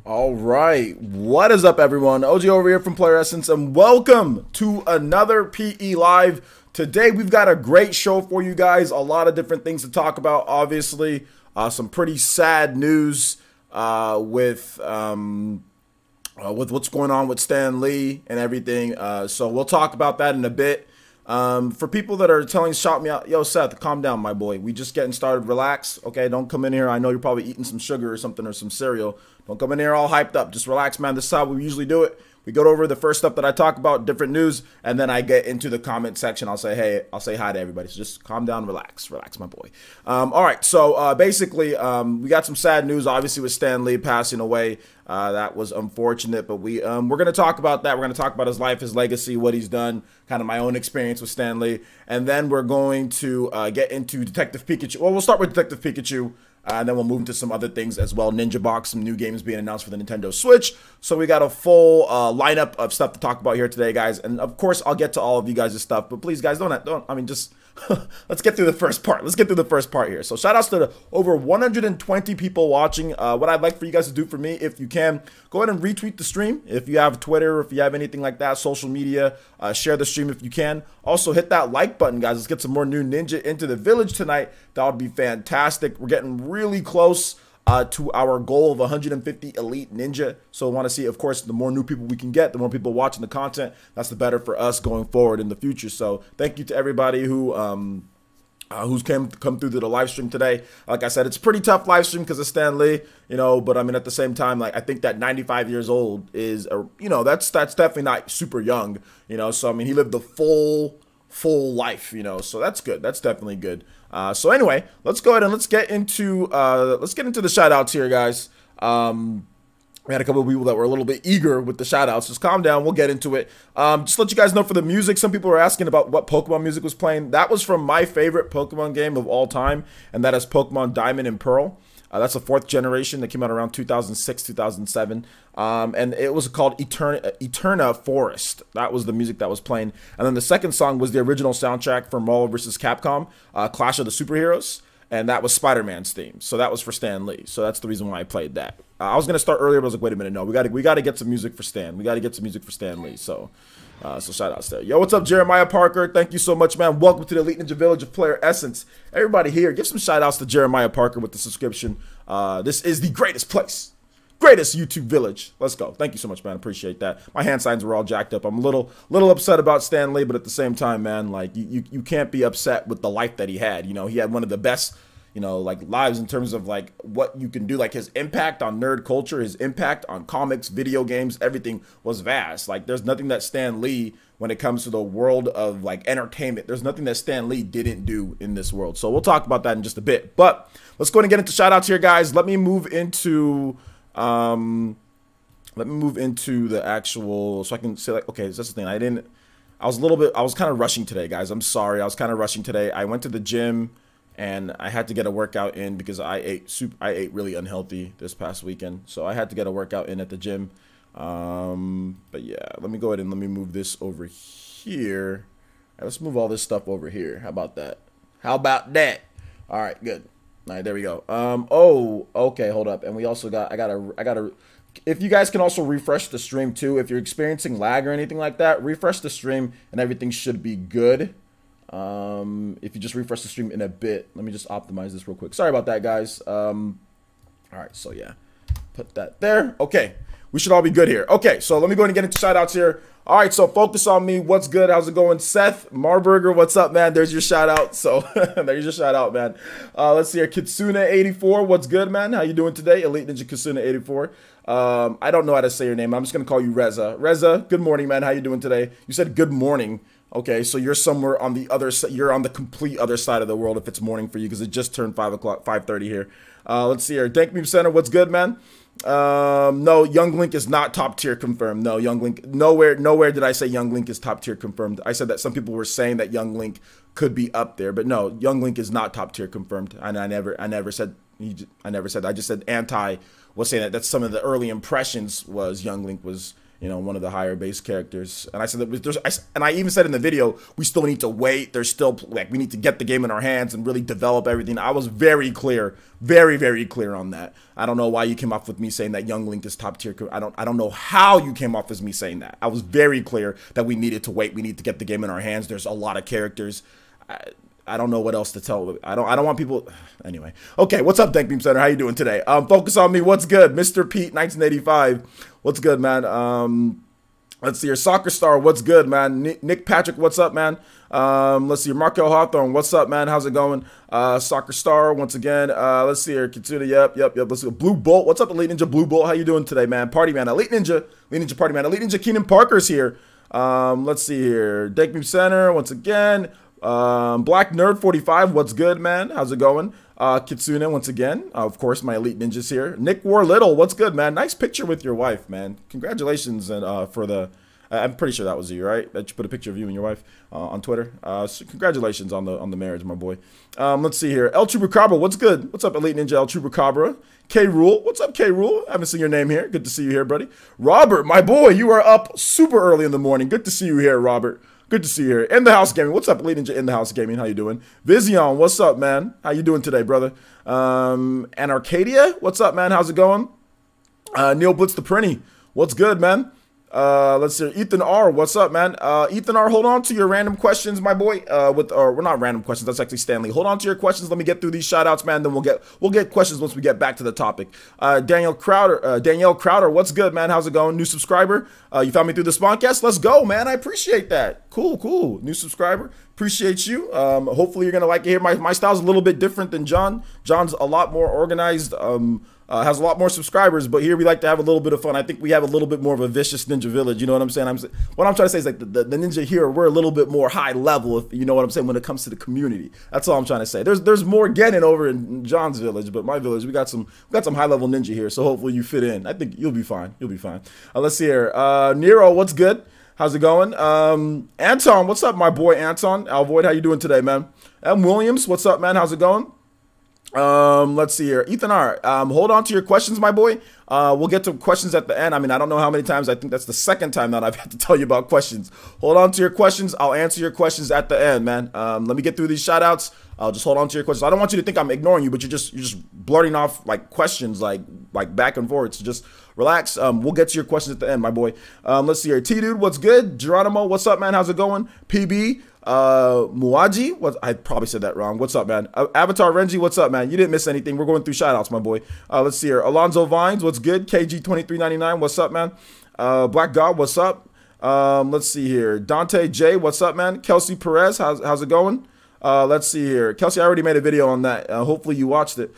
All right, what is up, everyone? OG over here from Player Essence, and welcome to another PE Live. Today, we've got a great show for you guys. A lot of different things to talk about. Obviously, some pretty sad news with what's going on with Stan Lee and everything. So we'll talk about that in a bit. For people that are shout me out, yo, Seth, calm down, my boy. We just getting started. Relax, okay? Don't come in here. I know you're probably eating some sugar or something or some cereal. Don't come in here all hyped up. Just relax, man. This is how we usually do it. We go over the first stuff that I talk about, different news, and then I get into the comment section. I'll say, hey, I'll say hi to everybody. So just calm down, relax, my boy. All right, so basically, we got some sad news, obviously, with Stan Lee passing away. That was unfortunate, but we're going to talk about that. We're going to talk about his life, his legacy, what he's done, kind of my own experience with Stan Lee, and then we're going to get into Detective Pikachu. Well, we'll start with Detective Pikachu. And then we'll move into some other things as well. Ninja Box, some new games being announced for the Nintendo Switch. So we got a full lineup of stuff to talk about here today, guys. And of course, I'll get to all of you guys' stuff. But please, guys, just let's get through the first part. Let's get through the first part here. So shout outs to the over 120 people watching. What I'd like for you guys to do for me, if you can, go ahead and retweet the stream. If you have Twitter, if you have anything like that, social media, share the stream if you can. Also, hit that like button, guys. Let's get some more new Ninja into the village tonight. That would be fantastic. We're getting really close to our goal of 150 elite ninja. So I want to see, of course, the more new people we can get, the more people watching the content, that's the better for us going forward in the future. So thank you to everybody who's come through to the live stream today. Like I said, it's a pretty tough live stream because of Stan Lee, but I mean, at the same time, like, I think that 95 years old is, that's definitely not super young, so I mean, he lived the full life, so that's good. That's definitely good. So anyway, let's go ahead and let's get into the shout outs here, guys. We had a couple of people that were a little bit eager with the shout outs. Just calm down. We'll get into it. Just let you guys know for the music, some people were asking about what Pokemon music was playing. That was from my favorite Pokemon game of all time, and that is Pokemon Diamond and Pearl. That's the 4th generation that came out around 2006, 2007. And it was called Eterna Forest. That was the music that was playing. And then the second song was the original soundtrack for Marvel vs. Capcom, Clash of the Superheroes. And that was Spider-Man's theme. So that was for Stan Lee. So that's the reason why I played that. I was going to start earlier, but I was like, wait a minute. No, we got to get some music for Stan. We got to get some music for Stan Lee. So shout outs there. Yo, what's up, Jeremiah Parker? Thank you so much, man. Welcome to the Elite Ninja Village of Player Essence. Everybody here, give some shout outs to Jeremiah Parker with the subscription. This is the greatest place. Greatest YouTube village. Let's go. Thank you so much, man. Appreciate that. My hand signs were all jacked up. I'm a little upset about Stan Lee, but at the same time, man, like, you can't be upset with the life that he had. He had one of the best, like, lives in terms of, like, what you can do. Like, his impact on nerd culture, his impact on comics, video games, everything was vast. Like, there's nothing that Stan Lee, when it comes to the world of, like, entertainment, there's nothing that Stan Lee didn't do in this world. So we'll talk about that in just a bit. But let's go ahead and get into shout outs here, guys. Let me move into the actual, so I can say, like, okay, that's the thing. I was kind of rushing today, guys. I'm sorry. I was kind of rushing today. I went to the gym and I had to get a workout in because I ate really unhealthy this past weekend. So I had to get a workout in at the gym. But yeah, let me go ahead and let me move this over here. All right, let's move all this stuff over here. How about that? All right, good. All right, there we go. Oh, okay, hold up. And we also got, I gotta, if you guys can also refresh the stream too, if you're experiencing lag or anything like that, refresh the stream and everything should be good. If you just refresh the stream in a bit, let me just optimize this real quick. Sorry about that, guys. All right, so yeah, put that there. Okay, we should all be good here. Okay, so let me go ahead and get into shout outs here. All right, so focus on me. What's good? How's it going? Seth Marburger, what's up, man? There's your shout out. So there's your shout out, man. Let's see here. Kitsuna84, what's good, man? How you doing today? Elite Ninja Kitsuna84. I don't know how to say your name. I'm just going to call you Reza. Reza, good morning, man. How you doing today? You said good morning. Okay, so you're somewhere on the other side. You're on the complete other side of the world if it's morning for you because it just turned 5 o'clock, 5:30 here. Let's see here. Dank Meme Center, what's good, man? No, Young Link is not top tier confirmed. No, Young Link, nowhere did I say Young Link is top tier confirmed. I said that some people were saying that Young Link could be up there, but no, Young Link is not top tier confirmed. And I never said that. I just said Anti was saying that that's some of the early impressions was Young Link was you know, one of the higher base characters. And I said that and I even said in the video, we still need to wait. There's still, like, we need to get the game in our hands and really develop everything. I was very clear, very, very clear on that. I don't know why you came off with me saying that Young Link is top tier. I don't know how you came off as me saying that. I was very clear that we needed to wait. We need to get the game in our hands. There's a lot of characters. I don't know what else to tell. I don't want people. Anyway. Okay, what's up, Dank Beam Center? How you doing today? Focus on me. What's good? Mr. Pete 1985. What's good, man? Let's see here. Soccer Star, what's good, man? Nick Patrick, what's up, man? Let's see here. Markel Hawthorne, what's up, man? How's it going? Soccer Star, once again. Let's see here. Katsuna, yep. Let's go. Blue Bolt, what's up, Elite Ninja Blue Bolt? How you doing today, man? Party man, Elite Ninja Party man, Elite Ninja Keenan Parker's here. Let's see here. Dank Beam Center, once again. Black Nerd 45, what's good, man? How's it going? Kitsune, once again. Of course, my Elite Ninjas here. Nick War Little, what's good, man? Nice picture with your wife, man. Congratulations and for the. I'm pretty sure that was you, right? That you put a picture of you and your wife on Twitter. So congratulations on the marriage, my boy. Let's see here. El Chupacabra, what's good? What's up, Elite Ninja El Chupacabra? K Rule, what's up, K Rule? Haven't seen your name here. Good to see you here, buddy. Robert, my boy, you are up super early in the morning. Good to see you here, Robert. Good to see you here. In the House Gaming. What's up, Elite Ninja In the House Gaming? How you doing? Vision, what's up, man? How you doing today, brother? And Arcadia, what's up, man? How's it going? Neil Blitz the Prinny, what's good, man? Let's see. Ethan R, what's up, man? Ethan R, hold on to your random questions, my boy. We're not random questions. That's actually Stanley. Hold on to your questions. Let me get through these shout outs, man. Then we'll get questions once we get back to the topic. Danielle Crowder, what's good, man? How's it going? New subscriber. You found me through the Spawncast. Let's go, man. I appreciate that. Cool. New subscriber. Appreciate you. Hopefully you're gonna like it here. My style's a little bit different than John. John's a lot more organized. Has a lot more subscribers, but here we like to have a little bit of fun. I think we have a little bit more of a vicious ninja village. You know what I'm saying? What I'm trying to say is like the ninja here, we're a little bit more high level, if you know what I'm saying, when it comes to the community. That's all I'm trying to say. There's more getting over in John's village, but my village, we got some high level ninja here. So hopefully you fit in. I think you'll be fine. You'll be fine. Let's see here. Nero, what's good? How's it going? Anton, what's up, my boy Anton? Alvoid, how you doing today, man? M. Williams, what's up, man? How's it going? Let's see here. Ethan R. Hold on to your questions, my boy. We'll get to questions at the end. I mean, I don't know how many times. I think that's the second time that I've had to tell you about questions. Hold on to your questions. I'll answer your questions at the end, man. Let me get through these shout outs. I'll just hold on to your questions. I don't want you to think I'm ignoring you, but you're just blurting off like questions like back and forth. So just relax. We'll get to your questions at the end, my boy. Let's see here. T-Dude, what's good? Geronimo, what's up, man? How's it going? PB. Muaji, I probably said that wrong. What's up, man? Avatar Renji, what's up, man? You didn't miss anything. We're going through shoutouts, my boy. Let's see here. Alonzo Vines, what's good? KG2399, what's up, man? Black God, what's up? Let's see here. Dante J, what's up, man? Kelsey Perez, how's it going? Let's see here. Kelsey, I already made a video on that. Hopefully you watched it.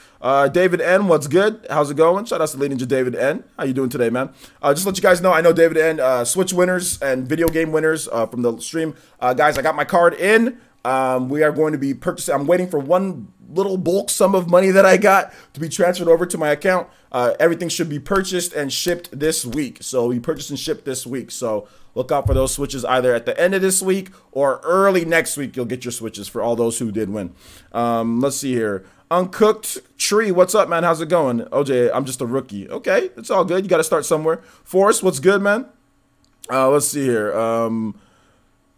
David N, what's good? How's it going? Shout out to Lady Ninja David N. How you doing today, man? Just let you guys know, I know David N, Switch winners and video game winners from the stream. Guys, I got my card in. We are going to be purchasing. I'm waiting for one little bulk sum of money that I got to be transferred over to my account. Everything should be purchased and shipped this week. So we purchased and shipped this week. So look out for those switches either at the end of this week or early next week. You'll get your switches for all those who did win. Let's see here. Uncooked Tree, what's up, man? How's it going? OJ, I'm just a rookie. Okay, it's all good. You got to start somewhere. Forrest, what's good, man? Let's see here.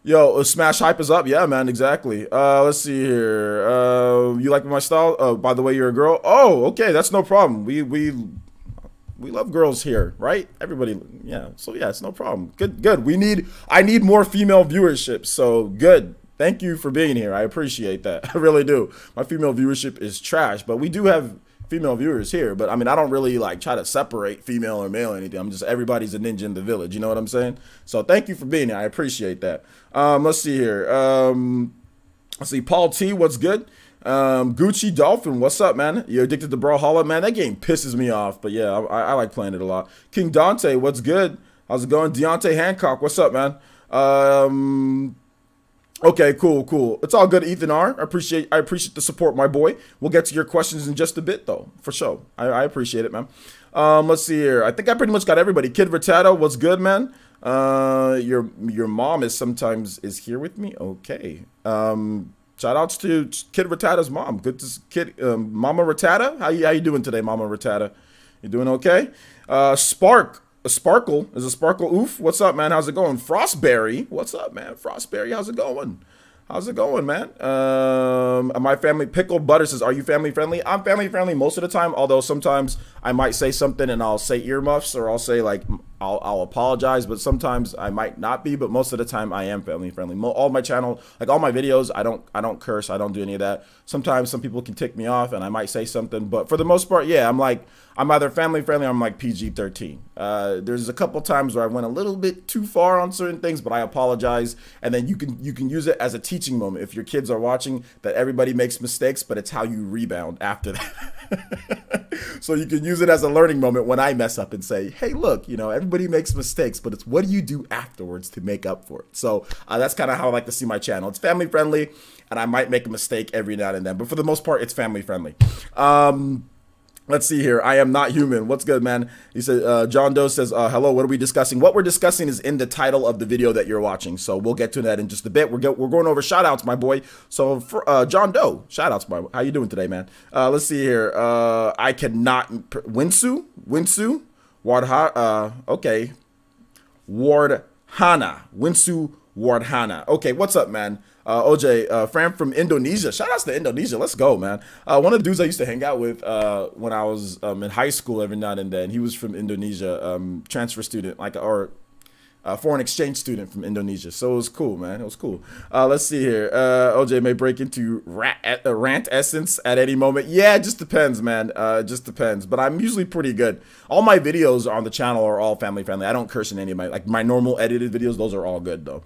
Yo, Smash Hype is up. Yeah, man, exactly. Let's see here. You like my style? Oh, by the way, you're a girl. Oh, okay, that's no problem. We love girls here, right? Everybody, yeah. So yeah, it's no problem. Good. I need more female viewership. So good. Thank you for being here. I appreciate that. I really do. My female viewership is trash, but we do have female viewers here. But I mean, I don't really like try to separate female or male or anything. I'm just, everybody's a ninja in the village. You know what I'm saying? So thank you for being here. I appreciate that. Let's see here. Let's see. Paul T, what's good? Gucci Dolphin, what's up, man? You're addicted to Brawlhalla? Man, that game pisses me off. But yeah, I like playing it a lot. King Dante, what's good? How's it going? Deontay Hancock, what's up, man? Okay, cool. It's all good, Ethan R. I appreciate the support, my boy. We'll get to your questions in just a bit, though, for sure. I appreciate it, man. Let's see here. I think I pretty much got everybody. Kid Rattata, what's good, man? Your mom is here with me. Okay. Shout outs to Kid Rattata's mom. Good to Mama Rattata. How you doing today, Mama Rattata? You doing okay? Spark. A Sparkle is a Sparkle. Oof. What's up, man? How's it going? Frostberry. What's up, man? Frostberry. How's it going? How's it going, man? My family, Pickle Butter says, are you family friendly? I'm family friendly most of the time, although sometimes I might say something and I'll say earmuffs, or I'll say like, I'll apologize, but sometimes I might not be, but most of the time I am family friendly. All my channel, like all my videos, I don't curse, I don't do any of that. Sometimes some people can tick me off and I might say something, but for the most part, yeah, I'm either family friendly or I'm like PG-13. There's a couple times where I went a little bit too far on certain things, but I apologize. And then you can use it as a teaching moment. If your kids are watching, that everybody makes mistakes, but it's how you rebound after that. So you can use it as a learning moment when I mess up and say, hey, look, you know, everybody makes mistakes, but it's what do you do afterwards to make up for it? So that's kind of how I like to see my channel. It's family friendly, and I might make a mistake every now and then, but for the most part, it's family friendly. Let's see here. I am not human. What's good, man? He said, John Doe says, hello, what are we discussing? What we're discussing is in the title of the video that you're watching. So we'll get to that in just a bit. We're going over shout outs, my boy. So for John Doe, shout outs, my boy. How you doing today, man? Let's see here. I cannot, Winsu, Wardha, okay. Wardhana, Winsu Wardhana. Okay, what's up, man? OJ, Fran from Indonesia. Shout outs to Indonesia. Let's go, man. One of the dudes I used to hang out with when I was in high school every now and then, he was from Indonesia, transfer student, or foreign exchange student from Indonesia. So it was cool, man. It was cool. Let's see here. OJ may break into rant essence at any moment. Yeah, it just depends, man. It just depends. But I'm usually pretty good. All my videos on the channel are all family friendly. I don't curse in any of my normal edited videos. Those are all good, though.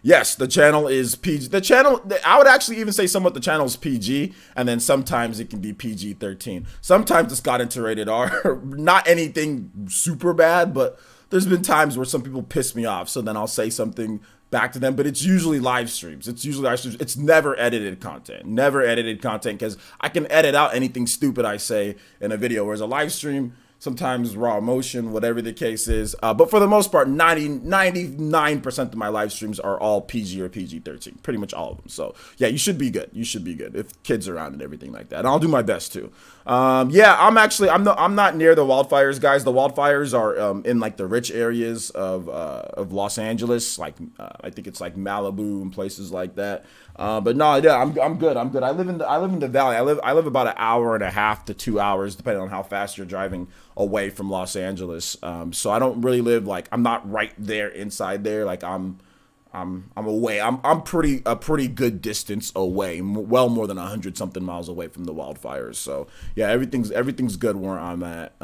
Yes, the channel is PG. The channel, I would actually even say somewhat the channel is PG, and then sometimes it can be PG-13. Sometimes it's got into rated R. Not anything super bad, but there's been times where some people piss me off, so then I'll say something back to them, but it's usually live streams. It's usually live streams. It's never edited content. Never edited content, because I can edit out anything stupid I say in a video, whereas a live stream, sometimes raw emotion, whatever the case is. But for the most part, 99% of my live streams are all PG or PG-13, pretty much all of them. So yeah, you should be good. You should be good if kids are around and everything like that. And I'll do my best too. Yeah, I'm not near the wildfires, guys. The wildfires are in like the rich areas of Los Angeles, like I think it's like Malibu and places like that. But no, yeah, I'm good. I'm good. I live in the valley. I live about an hour and a half to 2 hours, depending on how fast you're driving away from Los Angeles. So I don't really live like, I'm not right there inside there. Like I'm away. I'm a pretty good distance away, well more than 100-something miles away from the wildfires. So yeah, everything's good where I'm at.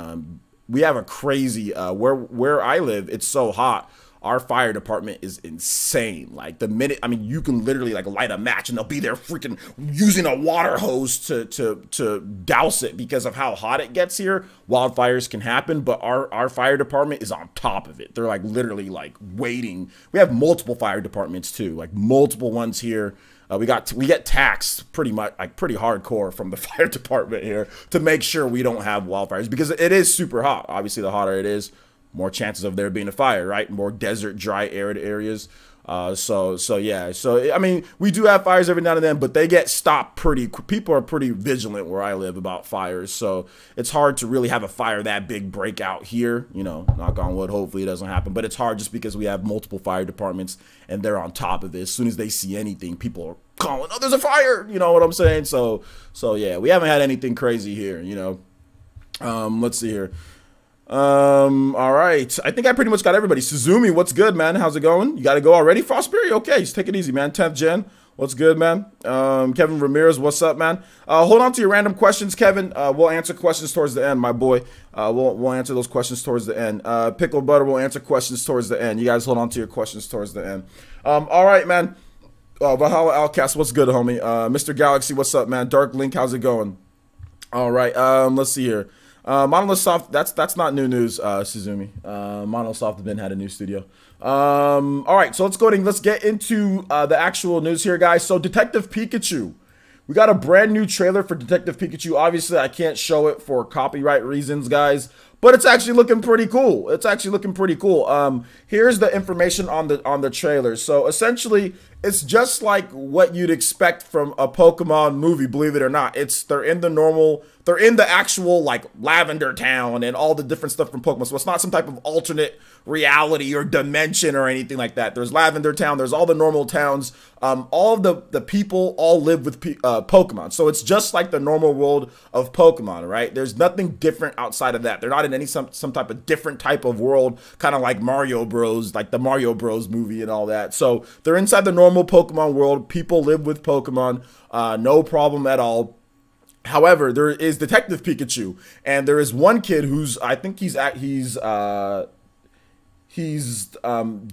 We have a crazy where I live. It's so hot. Our fire department is insane. Like the minute, I mean, you can literally like light a match and they'll be there freaking using a water hose to douse it because of how hot it gets here. Wildfires can happen, but our fire department is on top of it. They're like literally like waiting. We have multiple fire departments too, like multiple ones here. We get taxed pretty much, like pretty hardcore from the fire department here to make sure we don't have wildfires, because it is super hot. Obviously, the hotter it is, more chances of there being a fire, right? More desert, dry, arid areas. So yeah. So, I mean, we do have fires every now and then, but they get stopped pretty quick. People are pretty vigilant where I live about fires. So it's hard to really have a fire that big break out here. You know, knock on wood, hopefully it doesn't happen. But it's hard just because we have multiple fire departments and they're on top of it. As soon as they see anything, people are calling, oh, there's a fire. You know what I'm saying? So yeah, we haven't had anything crazy here, you know. Let's see here. All right. I think I pretty much got everybody. Suzumi, what's good, man? How's it going? You got to go already? Frostberry? Okay, just take it easy, man. 10th gen. What's good, man? Kevin Ramirez, what's up, man? Hold on to your random questions, Kevin. We'll answer questions towards the end, my boy. We'll answer those questions towards the end. Pickle Butter will answer questions towards the end. You guys hold on to your questions towards the end. All right, man. Valhalla Outcast, what's good, homie? Mr. Galaxy, what's up, man? Dark Link, how's it going? All right, let's see here. Monolith Soft, that's not new news, Suzumi. Monolith Soft had a new studio. All right, so let's get into the actual news here, guys. So Detective Pikachu, we got a brand new trailer for Detective Pikachu. Obviously, I can't show it for copyright reasons, guys, but it's actually looking pretty cool. It's actually looking pretty cool. Here's the information on the trailer. So essentially, it's just like what you'd expect from a Pokemon movie. Believe it or not, they're in the actual like Lavender Town and all the different stuff from Pokemon. So it's not some type of alternate reality or dimension or anything like that. There's Lavender Town. There's all the normal towns. All of the people all live with Pokemon. So it's just like the normal world of Pokemon, right? There's nothing different outside of that. They're not in some type of different type of world, kind of like Mario Bros, like the Mario Bros movie and all that. So they're inside the normal Pokemon world. People live with Pokemon, no problem at all. However, there is Detective Pikachu, and there is one kid who's, I think he's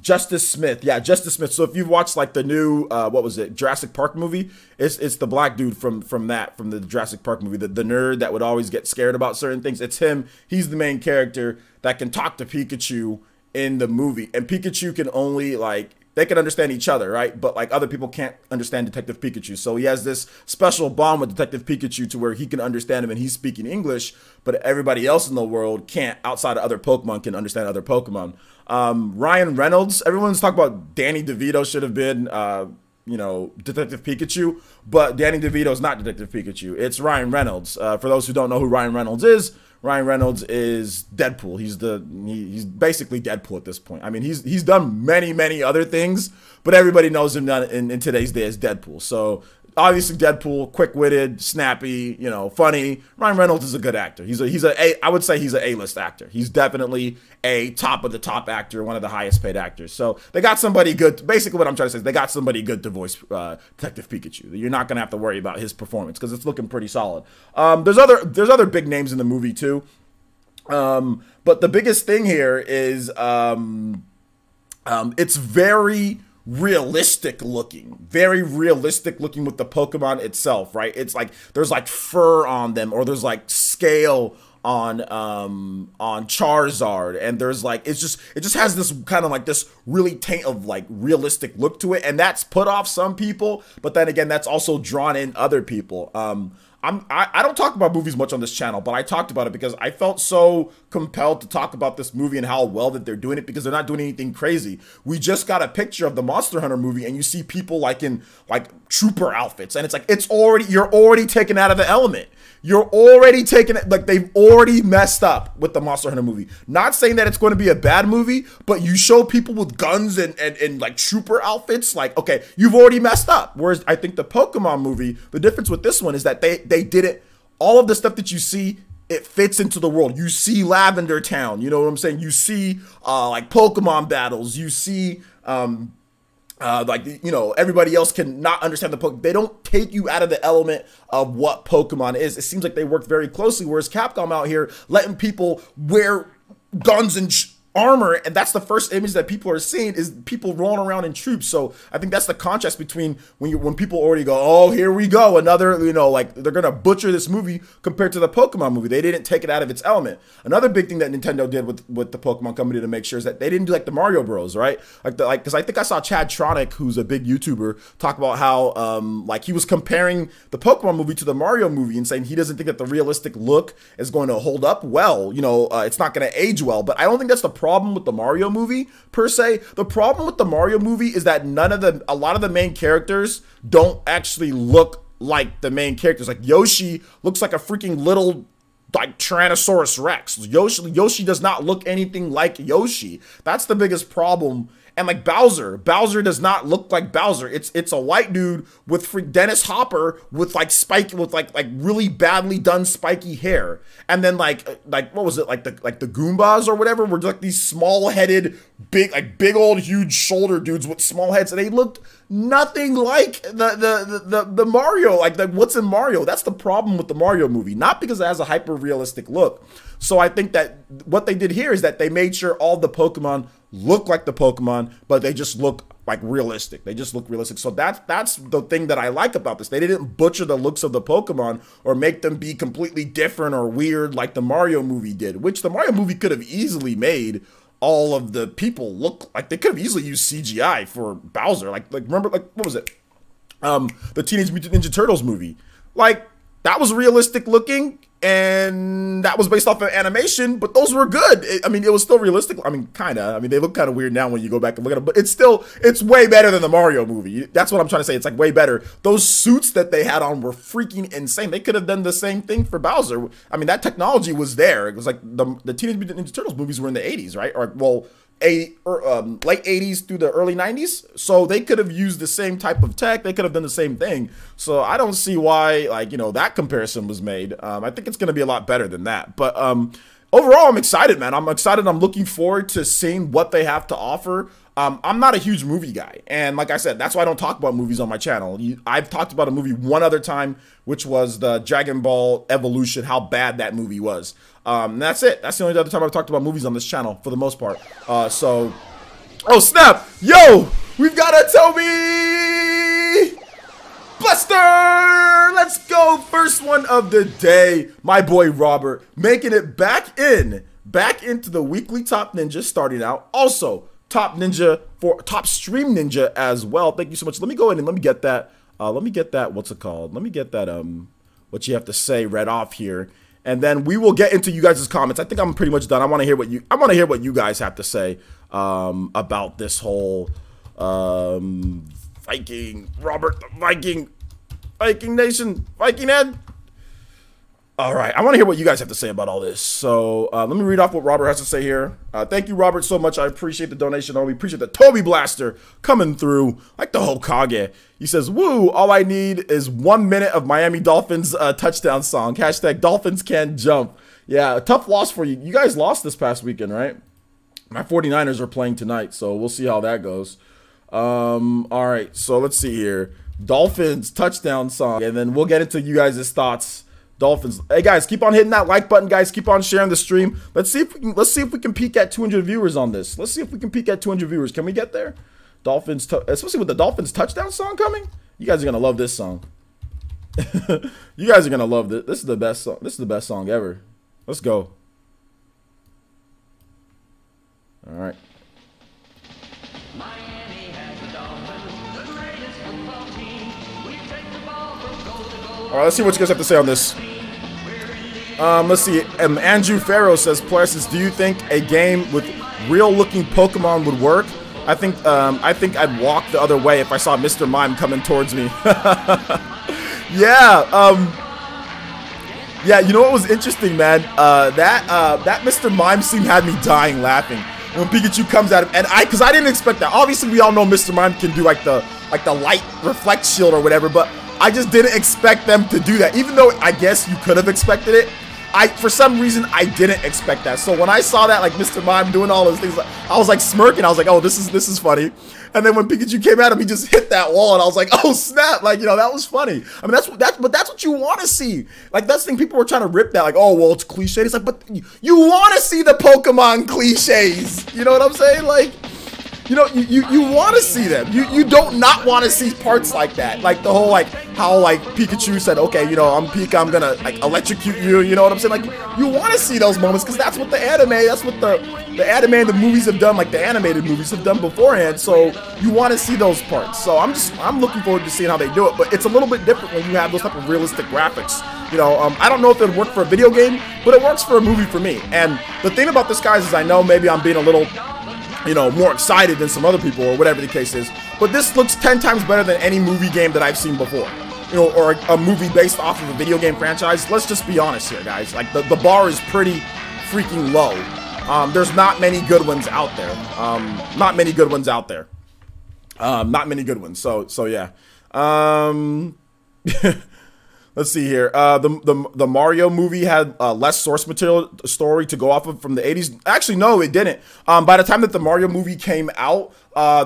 Justice Smith. Yeah, Justice Smith. So if you've watched like the new what was it, Jurassic Park movie, it's the black dude from the Jurassic Park movie, the nerd that would always get scared about certain things. It's him. He's the main character that can talk to Pikachu in the movie, and Pikachu can only like, they can understand each other, right? But like other people can't understand Detective Pikachu. So he has this special bond with Detective Pikachu to where he can understand him and he's speaking English, but everybody else in the world can't, outside of other Pokemon, can understand other Pokemon. Ryan Reynolds, everyone's talking about Danny DeVito should have been, you know, Detective Pikachu, but Danny DeVito is not Detective Pikachu. It's Ryan Reynolds. For those who don't know who Ryan Reynolds is Deadpool. He's basically Deadpool at this point. I mean, he's done many other things, but everybody knows him in today's day as Deadpool. So obviously Deadpool, quick-witted, snappy, you know, funny. Ryan Reynolds is a good actor. I would say he's an A-list actor. He's definitely a top of the top actor, one of the highest paid actors. So they got somebody good. Basically what I'm trying to say is they got somebody good to voice Detective Pikachu. You're not going to have to worry about his performance because it's looking pretty solid. There's other big names in the movie too. But the biggest thing here is it's very realistic looking with the Pokemon itself, right? It's like there's like fur on them, or there's like scale on Charizard, and there's like it just has this kind of like this really taint of like realistic look to it, and that's put off some people, but then again that's also drawn in other people. I don't talk about movies much on this channel, but I talked about it because I felt so compelled to talk about this movie and how well that they're doing it, because they're not doing anything crazy. We just got a picture of the Monster Hunter movie and you see people like in like trooper outfits, and it's like you're already taken out of the element. You're already taking it, like they've already messed up with the Monster Hunter movie. Not saying that it's going to be a bad movie, but you show people with guns and like trooper outfits, like, okay, you've already messed up. Whereas I think the Pokemon movie, the difference with this one is that they did it, all of the stuff that you see, it fits into the world. You see Lavender Town, you know what I'm saying? You see like Pokemon battles, you see like, you know, everybody else can not understand the Pokemon. They don't take you out of the element of what Pokemon is. It seems like they work very closely, whereas Capcom out here letting people wear guns and armor, and that's the first image that people are seeing is people rolling around in troops. So I think that's the contrast between when people already go, oh, here we go, another, you know, like they're gonna butcher this movie compared to the Pokemon movie. They didn't take it out of its element. Another big thing that Nintendo did with the Pokemon company to make sure is that they didn't do like the Mario Bros, right? Like because I think I saw Chad Tronic, who's a big YouTuber, talk about how like he was comparing the Pokemon movie to the Mario movie and saying he doesn't think that the realistic look is going to hold up well. You know, it's not going to age well. But I don't think that's the problem with the Mario movie per se. The problem with the Mario movie is that a lot of the main characters don't actually look like the main characters. Like Yoshi looks like a freaking little like Tyrannosaurus Rex. Yoshi does not look anything like Yoshi. That's the biggest problem. And like Bowser does not look like Bowser. It's a white dude with Dennis Hopper with like like really badly done spiky hair. And then like what was it, like the Goombas or whatever were like these small headed big old huge shoulder dudes with small heads, and they looked nothing like the Mario, like what's in Mario. That's the problem with the Mario movie, not because it has a hyper realistic look. So I think that what they did here is that they made sure all the Pokemon look like the Pokemon, but they just look like realistic. They just look realistic. So that's the thing that I like about this. They didn't butcher the looks of the Pokemon or make them be completely different or weird like the Mario movie did, which the Mario movie could have easily made all of the people look like. They could have easily used CGI for Bowser. Like remember, like what was it? The Teenage Mutant Ninja Turtles movie. Like that was realistic looking, and that was based off of animation, but those were good. I mean, it was still realistic. I mean, kind of. I mean, they look kind of weird now when you go back and look at them, but it's way better than the Mario movie. That's what I'm trying to say. It's like way better. Those suits that they had on were freaking insane. They could have done the same thing for Bowser. I mean, that technology was there. It was like the Teenage Mutant Ninja Turtles movies were in the 80s, right? Or, well, late 80s through the early 90s, so they could have used the same type of tech. They could have done the same thing. So I don't see why, like, you know, that comparison was made. I think it's going to be a lot better than that. But overall, I'm excited, man. I'm excited. I'm looking forward to seeing what they have to offer. I'm not a huge movie guy, and like I said, that's why I don't talk about movies on my channel. I've talked about a movie one other time, which was the Dragon Ball Evolution, how bad that movie was. That's it. That's the only other time I've talked about movies on this channel, for the most part. Oh snap! Yo! We've got a Toby Buster! Let's go! First one of the day. My boy Robert making it back into the weekly Top Ninja, starting out. Also, Top Stream Ninja as well. Thank you so much. Let me go in and let me get that. What's it called? Let me get that. What you have to say read off here, and then we will get into you guys' comments. I think I'm pretty much done. I want to hear what you guys have to say about this whole Viking Robert the Viking Nation Viking Ed. All right, I want to hear what you guys have to say about all this. So let me read off what Robert has to say here. Thank you, Robert, so much. I appreciate the donation. We appreciate the Toby Blaster coming through like the Hokage. He says, woo, all I need is 1 minute of Miami Dolphins touchdown song. Hashtag Dolphins can jump. Yeah, a tough loss for you. You guys lost this past weekend, right? My 49ers are playing tonight, so we'll see how that goes. All right, so let's see here. Dolphins touchdown song, and then we'll get into you guys' thoughts. Dolphins. Hey guys, keep on hitting that like button, guys. Keep on sharing the stream. Let's see if we can peak at 200 viewers on this. Let's see if we can peak at 200 viewers. Can we get there? Dolphins, especially with the Dolphins touchdown song coming. You guys are gonna love this song. You guys are gonna love this. This is the best song. This is the best song ever. Let's go. All right. All right, let's see what you guys have to say on this. Let's see. Andrew Farrow says, Polaris, do you think a game with real-looking Pokemon would work? I think I'd walk the other way if I saw Mr. Mime coming towards me. Yeah, you know what was interesting, man? That Mr. Mime scene had me dying laughing when Pikachu comes at him, and because I didn't expect that. Obviously, we all know Mr. Mime can do like the light reflect shield or whatever, but I just didn't expect them to do that. Even though I guess you could have expected it, for some reason I didn't expect that. So when I saw that, like Mr. Mime doing all those things, I was like smirking. I was like, oh, this is funny. And then when Pikachu came at him, he just hit that wall, and I was like, oh snap! Like, you know, that was funny. I mean, that's what you want to see. Like, that's the thing. People were trying to rip that, like, oh well, it's cliche. It's like, but you want to see the Pokemon cliches. You know what I'm saying? Like, you know, you want to see them. You don't not want to see parts like that. Like the whole, like, how, like, Pikachu said, okay, you know, I'm Pika, I'm gonna, like, electrocute you. You know what I'm saying? Like, you want to see those moments because that's what the anime, that's what the anime and the movies have done, like the animated movies have done beforehand. So you want to see those parts. So I'm looking forward to seeing how they do it. But it's a little bit different when you have those type of realistic graphics. You know, I don't know if it would work for a video game, but it works for a movie for me. And the thing about this, guys, is I know maybe I'm being a little, you know, more excited than some other people or whatever the case is, but this looks 10 times better than any movie game that I've seen before, you know, or a movie based off of a video game franchise. Let's just be honest here, guys. Like, the bar is pretty freaking low. There's not many good ones out there. Not many good ones out there. Not many good ones. So yeah. Let's see here. The Mario movie had less source material story to go off of from the 80s. Actually, no, it didn't. By the time that the Mario movie came out,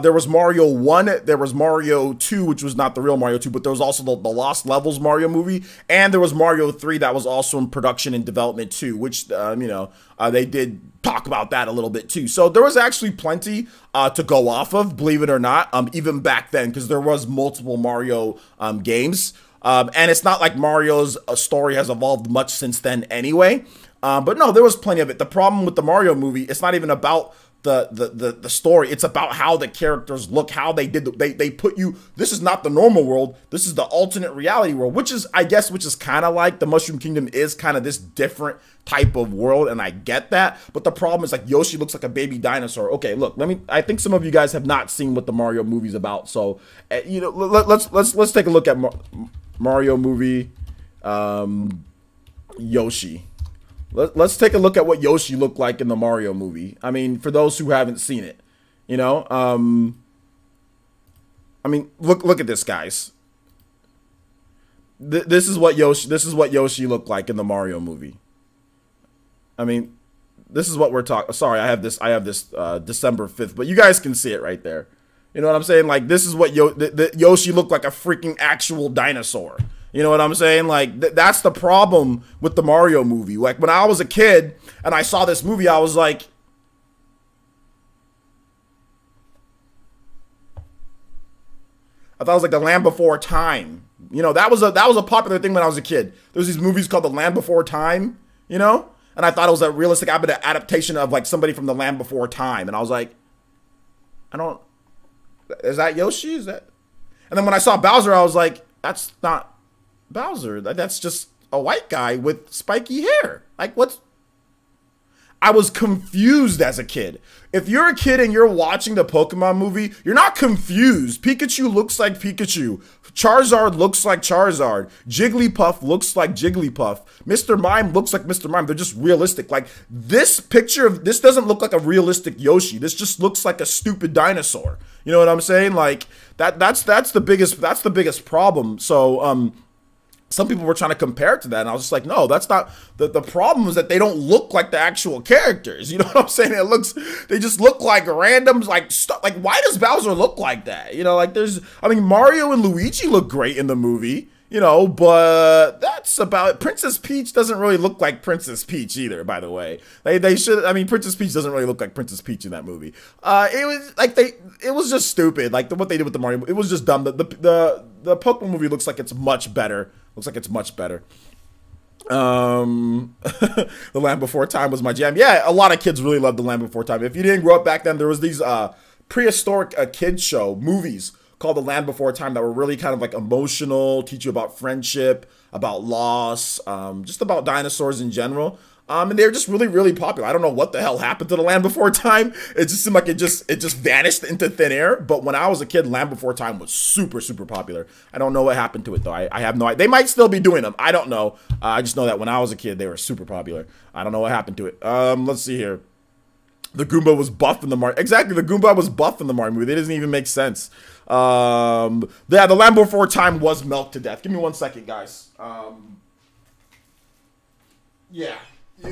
there was Mario 1, there was Mario 2, which was not the real Mario 2, but there was also the Lost Levels Mario movie, and there was Mario 3 that was also in production and development too, which, you know, they did talk about that a little bit too. So there was actually plenty to go off of, believe it or not, even back then, because there was multiple Mario games. And it's not like Mario's story has evolved much since then anyway. But no, there was plenty of it. The problem with the Mario movie, it's not even about the story. It's about how the characters look, how they they put you. This is not the normal world. This is the alternate reality world, which is, I guess, which is kind of like the Mushroom Kingdom is kind of this different type of world, and I get that. But the problem is, like, Yoshi looks like a baby dinosaur. Okay, look, I think some of you guys have not seen what the Mario movie's about, so you know, let's take a look at Mario movie, Yoshi. Let's take a look at what Yoshi looked like in the Mario movie. I mean, for those who haven't seen it, you know, I mean, look at this, guys. This is what Yoshi looked like in the Mario movie. I mean, this is what we're talking. Sorry, I have this December 5th, but you guys can see it right there. You know what I'm saying? Like, this is what Yoshi looked like, a freaking actual dinosaur. You know what I'm saying? Like, that's the problem with the Mario movie. Like, when I was a kid and I saw this movie, I was like, I thought it was like The Land Before Time. You know, that was a popular thing when I was a kid. There was these movies called The Land Before Time, you know? And I thought it was a realistic adaptation of, like, somebody from The Land Before Time. And I was like, is that Yoshi? Is that? And then when I saw Bowser, I was like, that's not Bowser. That's just a white guy with spiky hair. Like, what's... I was confused as a kid. If you're a kid and you're watching the Pokemon movie, you're not confused. Pikachu looks like Pikachu. Charizard looks like Charizard. Jigglypuff looks like Jigglypuff. Mr. Mime looks like Mr. Mime. They're just realistic. Like, this this doesn't look like a realistic Yoshi. This just looks like a stupid dinosaur. You know what I'm saying? Like, that's the biggest problem. So, some people were trying to compare it to that, and I was just like, no, that's not the problem. Is that they don't look like the actual characters. You know what I'm saying? They just look like random, like, stuff. Like, why does Bowser look like that? You know, like, Mario and Luigi look great in the movie, you know, but that's about it. Princess Peach doesn't really look like Princess Peach either, by the way. They should, Princess Peach doesn't really look like Princess Peach in that movie. It was just stupid. Like, what they did with the Mario, it was just dumb. The Pokemon movie looks like it's much better. Looks like it's much better. The Land Before Time was my jam. Yeah, a lot of kids really loved The Land Before Time. If you didn't grow up back then, there was these prehistoric kids show movies called The Land Before Time that were really kind of like emotional, teach you about friendship, about loss, just about dinosaurs in general. And they're just really, really popular. I don't know what the hell happened to The Land Before Time. It just seemed like it just vanished into thin air. But when I was a kid, Land Before Time was super, super popular. I don't know what happened to it, though. I have no idea. They might still be doing them. I don't know. I just know that when I was a kid, they were super popular. I don't know what happened to it. Let's see here. The Goomba was buff in the Mario. Exactly, the Goomba was buff in the Mario movie. It doesn't even make sense. Yeah, The Land Before Time was milked to death. Give me 1 second, guys. Yeah.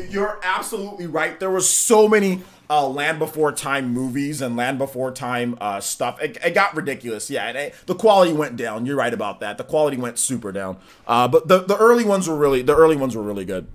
You're absolutely right. There were so many Land Before Time movies and Land Before Time stuff. It got ridiculous. Yeah, the quality went down. You're right about that. The quality went super down. But the early ones were really good.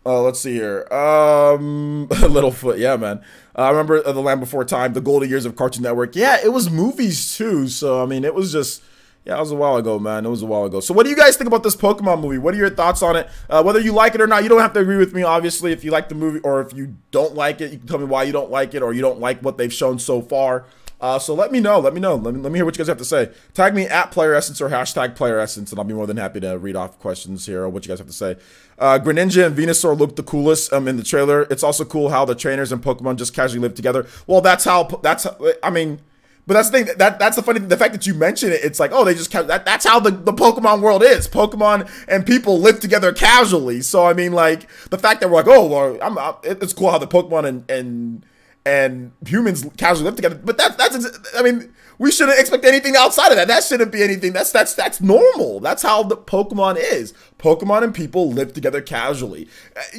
Let's see here. Littlefoot. Yeah, man. I remember The Land Before Time, the golden years of Cartoon Network. Yeah, it was movies too. So I mean, it was just. Yeah, it was a while ago, man. It was a while ago. So what do you guys think about this Pokemon movie? What are your thoughts on it? Whether you like it or not, you don't have to agree with me, obviously. If you like the movie or if you don't like it, you can tell me why you don't like it or you don't like what they've shown so far. So let me know. Let me hear what you guys have to say. Tag me at PlayerEssence or hashtag PlayerEssence, and I'll be more than happy to read off questions here or what you guys have to say. Greninja and Venusaur looked the coolest in the trailer. It's also cool how the trainers and Pokemon just casually live together. Well, I mean... But that's the thing. That's the funny thing. The fact that you mention it, it's like, oh, they just that's how the Pokemon world is. Pokemon and people live together casually. So I mean, like the fact that we're like, oh, well, it's cool how the Pokemon and humans casually live together. But I mean, we shouldn't expect anything outside of that. That shouldn't be anything. That's normal. That's how the Pokemon is. Pokemon and people live together casually.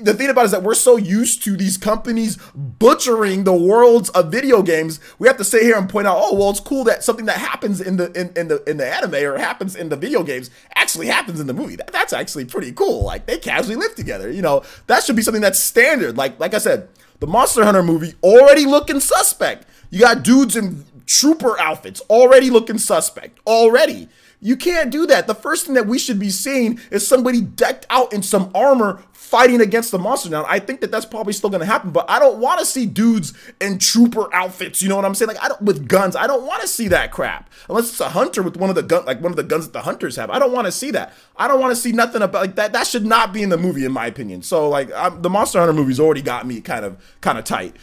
The thing about it is that we're so used to these companies butchering the worlds of video games. We have to sit here and point out, oh, well, it's cool that something that happens in the anime or happens in the video games actually happens in the movie. That's actually pretty cool. Like they casually live together. You know, that should be something that's standard. Like I said, the Monster Hunter movie already looking suspect. You got dudes in trooper outfits already looking suspect already. You can't do that. The first thing that we should be seeing is somebody decked out in some armor fighting against the monster. Now, I think that that's probably still going to happen, but I don't want to see dudes in trooper outfits. You know what I'm saying? Like, with guns. I don't want to see that crap. Unless it's a hunter with one of the guns that the hunters have. I don't want to see that. I don't want to see nothing about like that. That should not be in the movie, in my opinion. So, like, the Monster Hunter movie's already got me kind of tight.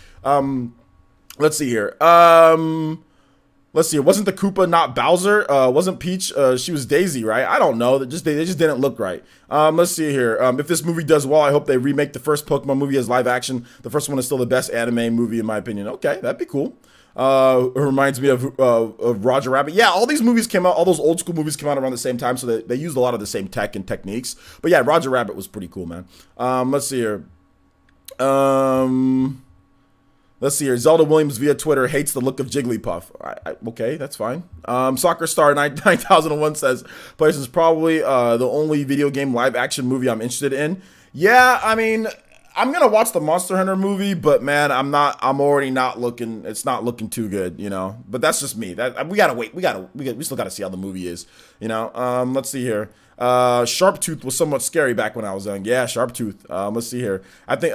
Let's see here. Let's see. Wasn't the Koopa not Bowser? Wasn't Peach? She was Daisy, right? I don't know. They just didn't look right. Let's see here. If this movie does well, I hope they remake the first Pokemon movie as live action. The first one is still the best anime movie in my opinion. Okay, that'd be cool. It reminds me of Roger Rabbit. Yeah, all these movies came out. All those old school movies came out around the same time, so they used a lot of the same tech and techniques. But yeah, Roger Rabbit was pretty cool, man. Let's see here. Let's see here. Zelda Williams via Twitter hates the look of Jigglypuff. Okay, that's fine. Soccer Star 9001 says, "Place is probably the only video game live action movie I'm interested in." Yeah, I mean, I'm gonna watch the Monster Hunter movie, but man, I'm already not looking. It's not looking too good, you know. But that's just me. We gotta wait. We still gotta see how the movie is, you know. Let's see here. Sharptooth was somewhat scary back when I was young. Yeah, Sharptooth. Let's see here. I think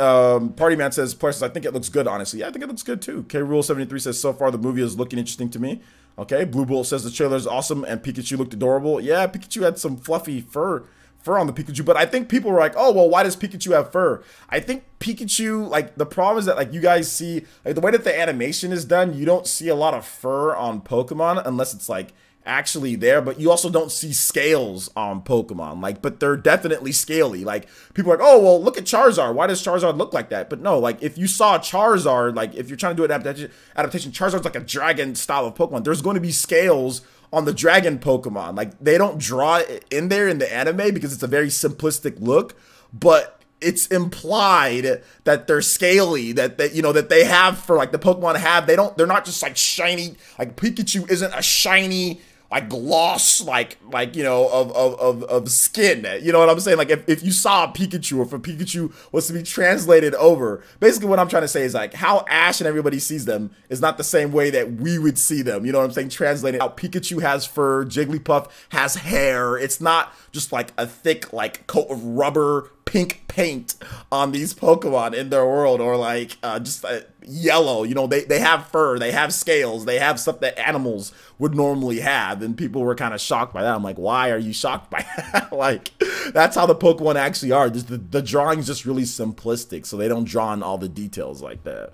Party Man says, "Plus, I think it looks good. Honestly, yeah, I think it looks good too." K Rule 73 says, "So far the movie is looking interesting to me." Okay, Blue Bull says the trailer is awesome and Pikachu looked adorable. Yeah, Pikachu had some fluffy fur on the Pikachu, but I think people were like, "Oh, well, why does Pikachu have fur?" I think Pikachu, like, the problem is that, like, you guys see, like, the way that the animation is done, you don't see a lot of fur on Pokemon unless it's like actually there, but you also don't see scales on Pokemon, like, but they're definitely scaly. Like, people are like, "Oh, well, look at Charizard. Why does Charizard look like that?" But no, like, if you saw Charizard, like, if you're trying to do an adaptation, Charizard's like a dragon style of Pokemon. There's going to be scales on the dragon Pokemon. Like, they don't draw it in there in the anime because it's a very simplistic look, but it's implied that they're scaly, that you know, that they have fur, like the Pokemon have. They're not just like shiny. Like, Pikachu isn't a shiny, like, gloss, like you know, of skin. You know what I'm saying? Like, if you saw a Pikachu, or if a Pikachu was to be translated over, basically what I'm trying to say is, like, how Ash and everybody sees them is not the same way that we would see them. You know what I'm saying? Translated out, Pikachu has fur, Jigglypuff has hair. It's not just like a thick, like, coat of rubber pink paint on these Pokemon in their world, or like just yellow. You know, they have fur, they have scales, they have stuff that animals would normally have, and people were kind of shocked by that. I'm like, why are you shocked by that? Like, that's how the Pokemon actually are. Just the drawing's just really simplistic, so they don't draw in all the details like that.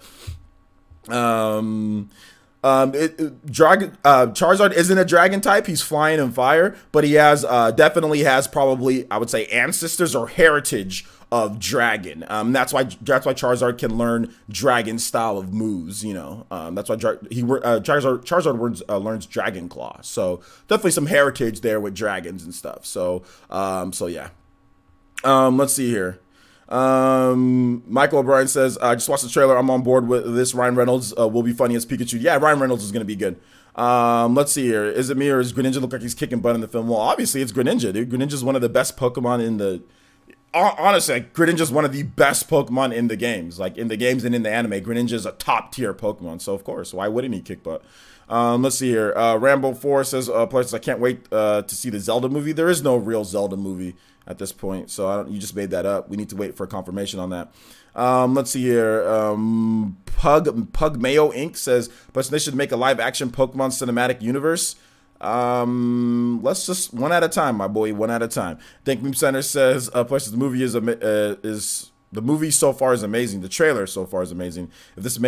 Charizard isn't a dragon type. He's flying and fire, but he has definitely has probably, I would say, ancestors or heritage of dragon. That's why Charizard can learn dragon style of moves. You know, that's why Charizard learns Dragon Claw. So definitely some heritage there with dragons and stuff. So so yeah. Let's see here. Michael O'Brien says, "I just watched the trailer. I'm on board with this. Ryan Reynolds will be funny as Pikachu." Yeah, Ryan Reynolds is going to be good. Let's see here. Is it me, or does Greninja look like he's kicking butt in the film? Well, obviously it's Greninja, dude. Greninja's one of the best Pokemon in the... Honestly, like, Greninja's one of the best Pokemon in the games. Like, in the games and in the anime, Greninja's a top tier Pokemon. So, of course, why wouldn't he kick butt? Let's see here. Rambo4 says, "Plus, I can't wait to see the Zelda movie." There is no real Zelda movie at this point, so you just made that up. We need to wait for confirmation on that. Let's see here. Pug Mayo Inc. says, "But they should make a live action Pokemon cinematic universe." Let's just one at a time, my boy. One at a time. Think Meme Center says, "Plus, the movie is the movie so far is amazing. The trailer so far is amazing. If this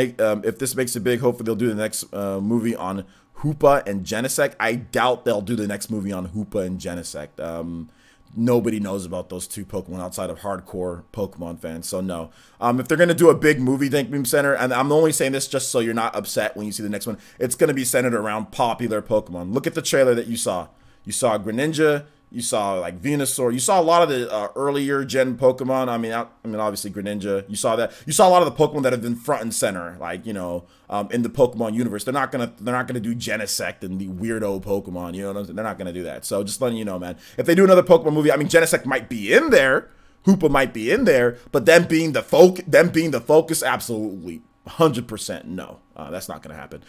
makes it big, hopefully they'll do the next movie on Hoopa and Genesect." I doubt they'll do the next movie on Hoopa and Genesect. Nobody knows about those two Pokemon outside of hardcore Pokemon fans, so no. If they're gonna do a big movie, Think Meme Center, and I'm only saying this just so you're not upset when you see the next one, it's gonna be centered around popular Pokemon. Look at the trailer that you saw. You saw Greninja. You saw like Venusaur. You saw a lot of the earlier gen Pokemon. I mean, obviously Greninja. You saw that. You saw a lot of the Pokemon that have been front and center, like, you know, in the Pokemon universe. They're not gonna do Genesect and the weirdo Pokemon. You know what I'm saying? They're not gonna do that. So just letting you know, man. If they do another Pokemon movie, I mean, Genesect might be in there. Hoopa might be in there, but them being the focus, absolutely 100% no. That's not gonna happen.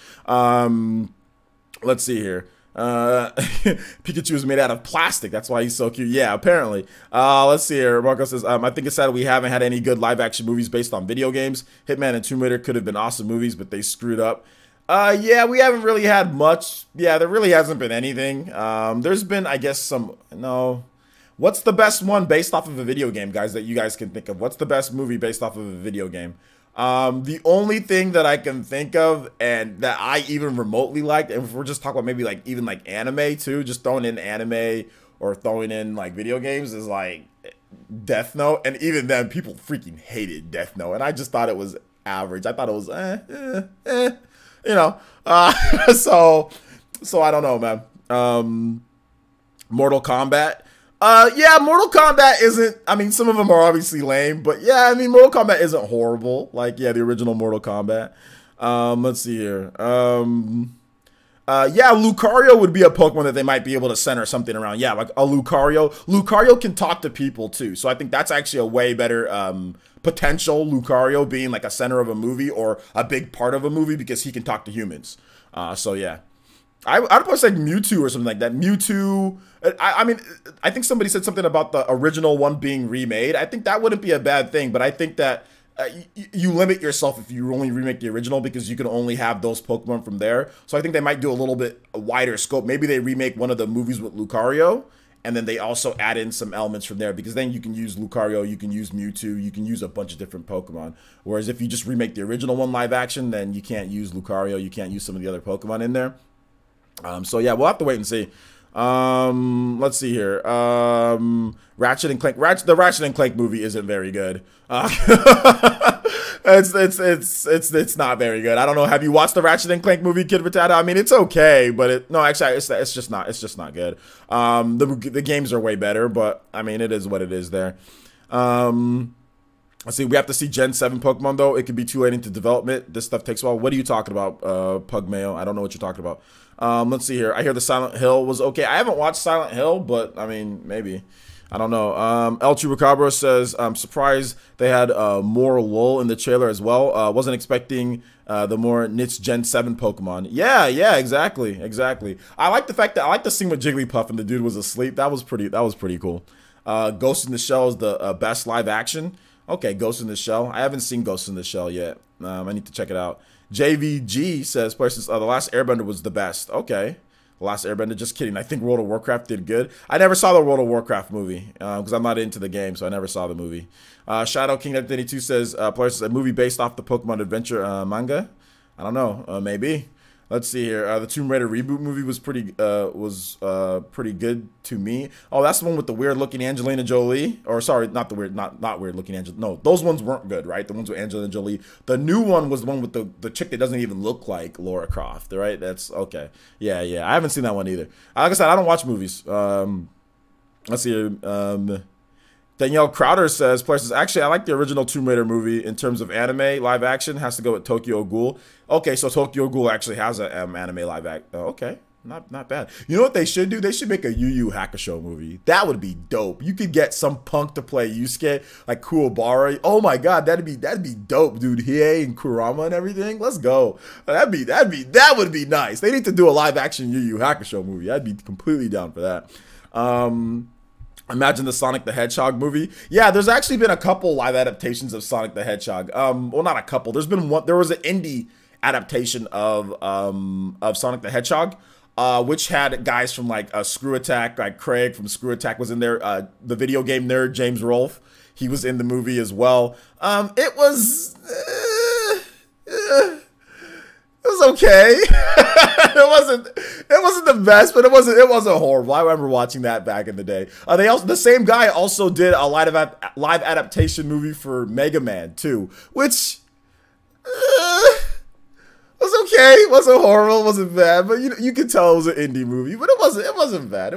Let's see here. Pikachu is made out of plastic. That's why he's so cute. Yeah, apparently. Let's see here. Marco says, I think it's sad we haven't had any good live action movies based on video games. Hitman and Tomb Raider could have been awesome movies, but they screwed up. Yeah, we haven't really had much. Yeah, there really hasn't been anything. There's been, I guess, some, no. What's the best one based off of a video game, guys, that you guys can think of? What's the best movie based off of a video game? The only thing that I can think of and that I even remotely liked, and if we're just talking about maybe like even like anime too, just throwing in anime or throwing in like video games, is like Death Note. And even then, people freaking hated Death Note, and I just thought it was average. I thought it was you know. So I don't know, man. Mortal Kombat. Yeah, Mortal Kombat isn't, I mean, some of them are obviously lame, but yeah, I mean, Mortal Kombat isn't horrible. Like, yeah, the original Mortal Kombat. Let's see here. Yeah, Lucario would be a Pokemon that they might be able to center something around. Yeah, like a Lucario. Lucario can talk to people too, so I think that's actually a way better potential, Lucario being like a center of a movie or a big part of a movie because he can talk to humans. So yeah. I'd probably say Mewtwo or something like that. Mewtwo. I mean, I think somebody said something about the original one being remade. I think that wouldn't be a bad thing, but I think that you limit yourself if you only remake the original because you can only have those Pokemon from there. So I think they might do a little bit wider scope. Maybe they remake one of the movies with Lucario, and then they also add in some elements from there because then you can use Lucario, you can use Mewtwo, you can use a bunch of different Pokemon. Whereas if you just remake the original one live action, then you can't use Lucario, you can't use some of the other Pokemon in there. So yeah, we'll have to wait and see. Let's see here. Ratchet and Clank. The Ratchet and Clank movie isn't very good. It's not very good. I don't know. Have you watched the Ratchet and Clank movie, Kid Potato? I mean, it's okay, but no, actually, it's just not good. The games are way better, but I mean, it is what it is there. Let's see, we have to see Gen 7 Pokemon, though. It could be too late into development. This stuff takes a while. What are you talking about, Pugmail? I don't know what you're talking about. Let's see here. I hear the Silent Hill was okay. I haven't watched Silent Hill, but, I mean, maybe. I don't know. El Chupacabra says, I'm surprised they had more LOL in the trailer as well. Wasn't expecting the more niche Gen 7 Pokemon. Yeah, exactly. I like the fact that I like the scene with Jigglypuff and the dude was asleep. That was pretty cool. Ghost in the Shell is the best live action. Okay, Ghost in the Shell. I haven't seen Ghost in the Shell yet. I need to check it out. JVG says, The Last Airbender was the best. Okay. The Last Airbender, just kidding. I think World of Warcraft did good. I never saw the World of Warcraft movie because I'm not into the game, so I never saw the movie. Shadow King 32 says, a movie based off the Pokemon Adventure manga. I don't know. Maybe. Let's see here. The Tomb Raider reboot movie was pretty good to me. Oh, that's the one with the weird looking Angelina Jolie. Or sorry, not the weird, not weird looking Angelina. No, those ones weren't good, right? The ones with Angelina Jolie. The new one was the one with the chick that doesn't even look like Lara Croft, right? That's okay. Yeah. I haven't seen that one either. Like I said, I don't watch movies. Let's see here. Danielle Crowder says, actually, I like the original Tomb Raider movie in terms of anime live action. Has to go with Tokyo Ghoul. Okay, so Tokyo Ghoul actually has an anime live action. Okay, not bad. You know what they should do? They should make a Yu Yu Hakusho movie. That would be dope. You could get some punk to play Yusuke, like Kuwabara. Oh my god, that'd be dope, dude. Hiei and Kurama and everything. Let's go. That would be nice. They need to do a live action Yu Yu Hakusho movie. I'd be completely down for that. Imagine the Sonic the Hedgehog movie. Yeah, there's actually been a couple live adaptations of Sonic the Hedgehog. Well, not a couple. There's been one. There was an indie adaptation of Sonic the Hedgehog, which had guys from like Screw Attack, like Craig from Screw Attack was in there. The video game nerd James Rolfe, he was in the movie as well. It was okay. It wasn't the best, but it wasn't horrible. I remember watching that back in the day. The same guy also did a live adaptation movie for Mega Man 2, which was okay. It wasn't horrible, it wasn't bad, but you could tell it was an indie movie, but it wasn't bad.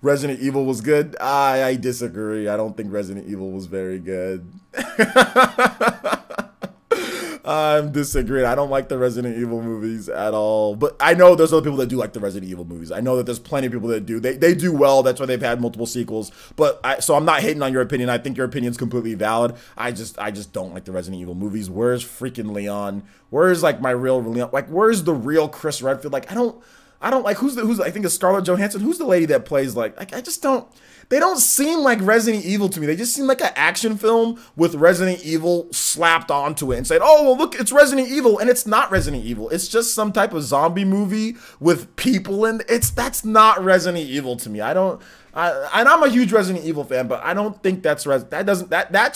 Resident Evil was good. I disagree. I don't think Resident Evil was very good. I'm disagreeing. I don't like the Resident Evil movies at all. But I know there's other people that do like the Resident Evil movies. I know that there's plenty of people that do. They do well. That's why they've had multiple sequels. But so I'm not hating on your opinion. I think your opinion's completely valid. I just don't like the Resident Evil movies. Where's freaking Leon? Where's like my real Leon? Like where's the real Chris Redfield? Like I don't like who's I think it's Scarlett Johansson. Who's the lady that plays like I just don't. They don't seem like Resident Evil to me. They just seem like an action film with Resident Evil slapped onto it and said, oh, well, look, it's Resident Evil. And it's not Resident Evil. It's just some type of zombie movie with people. And that's not Resident Evil to me. And I'm a huge Resident Evil fan, but I don't think that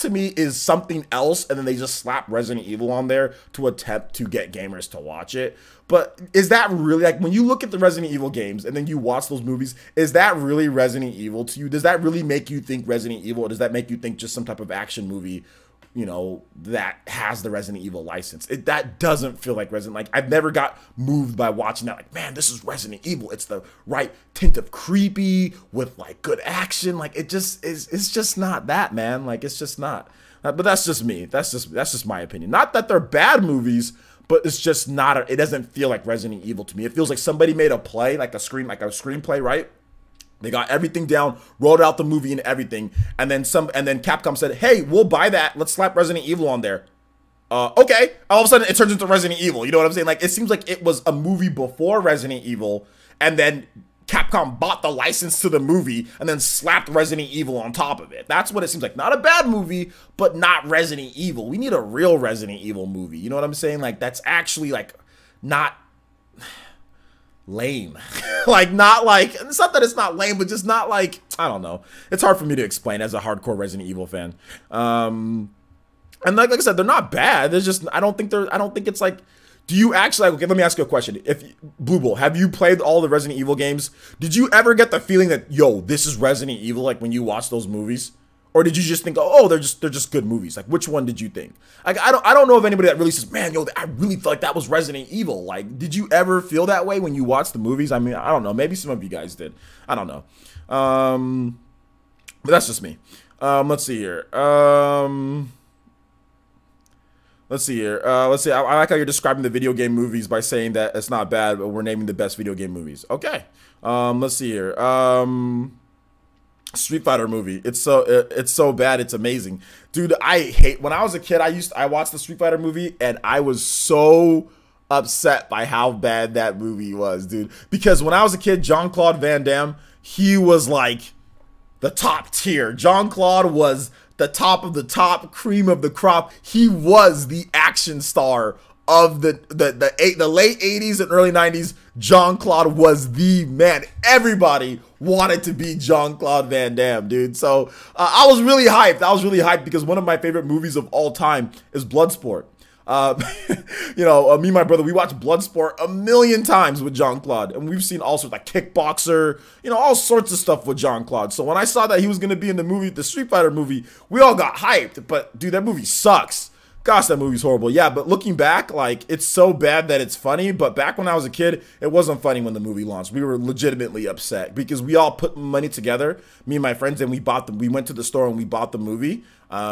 to me is something else. And then they just slap Resident Evil on there to attempt to get gamers to watch it. But is that really, like, when you look at the Resident Evil games and then you watch those movies, is that really Resident Evil to you? Does that really make you think Resident Evil, or does that make you think just some type of action movie, you know, that has the Resident Evil license? That doesn't feel like Resident, like, I've never got moved by watching that, like, man, this is Resident Evil. It's the right tint of creepy with, like, good action. Like, it just is, it's just not that, man. Like, it's just not. But that's just me. That's just my opinion. Not that they're bad movies, but it's just not, it doesn't feel like Resident Evil to me. It feels like somebody made a play, like a screenplay, right? They got everything down, wrote out the movie and everything, and then Capcom said, hey, we'll buy that. Let's slap Resident Evil on there. Okay. All of a sudden, it turns into Resident Evil. You know what I'm saying? Like, it seems like it was a movie before Resident Evil, and then Capcom bought the license to the movie and then slapped Resident Evil on top of it. That's what it seems like. Not a bad movie, but not Resident Evil. We need a real Resident Evil movie. You know what I'm saying? Like, that's actually, like, not lame. Like, not like, it's not that it's not lame, but just not like, I don't know. It's hard for me to explain as a hardcore Resident Evil fan. And like I said, they're not bad. There's just, I don't think it's like, do you actually, okay, let me ask you a question. Blue Bull, have you played all the Resident Evil games? Did you ever get the feeling that, yo, this is Resident Evil, like when you watch those movies? Or did you just think, oh, they're just good movies? Like, which one did you think? Like, I don't know of anybody that really says, man, yo, I really felt like that was Resident Evil. Like, did you ever feel that way when you watched the movies? I mean, I don't know. Maybe some of you guys did. I don't know. But that's just me. Let's see here. Let's see here. Let's see. I like how you're describing the video game movies by saying that it's not bad, but we're naming the best video game movies. Okay. Let's see here. Street Fighter movie. It's so bad. It's amazing, dude. I hate, when I was a kid, I watched the Street Fighter movie and I was so upset by how bad that movie was, dude. Because when I was a kid, Jean-Claude Van Damme, he was like the top tier. Jean-Claude was the top of the top, cream of the crop. He was the action star of the late 80s and early 90s. Jean-Claude was the man. Everybody wanted to be Jean-Claude Van Damme, dude. So I was really hyped. Because one of my favorite movies of all time is Bloodsport. You know, me and my brother, we watched Bloodsport a million times with Jean-Claude, and we've seen all sorts, like Kickboxer, you know, all sorts of stuff with Jean-Claude. So when I saw that he was going to be in the movie, the Street Fighter movie, we all got hyped. But dude, that movie sucks. Gosh, that movie's horrible. Yeah, but looking back, like, it's so bad that it's funny. But back when I was a kid, it wasn't funny when the movie launched. We were legitimately upset because we all put money together, me and my friends, and we went to the store and we bought the movie.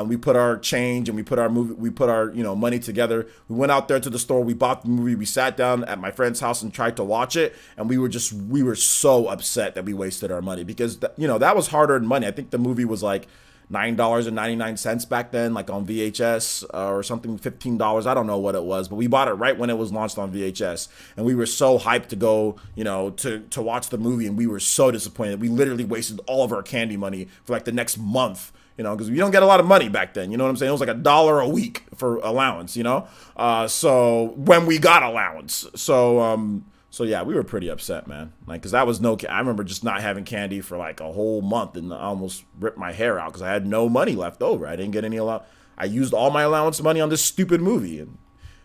We put our change and we put our money together. We went out there to the store. We bought the movie. We sat down at my friend's house and tried to watch it. And we were so upset that we wasted our money because, you know, that was hard-earned money. I think the movie was like $9.99 back then, like on VHS or something, $15. I don't know what it was, but we bought it right when it was launched on VHS. And we were so hyped to go, you know, to watch the movie. And we were so disappointed. We literally wasted all of our candy money for like the next month. You know, because we don't get a lot of money back then. You know what I'm saying? It was like $1 a week for allowance, you know? So when we got allowance. So yeah, we were pretty upset, man. Like, because that was I remember just not having candy for like a whole month and I almost ripped my hair out because I had no money left over. I didn't get any I used all my allowance money on this stupid movie. And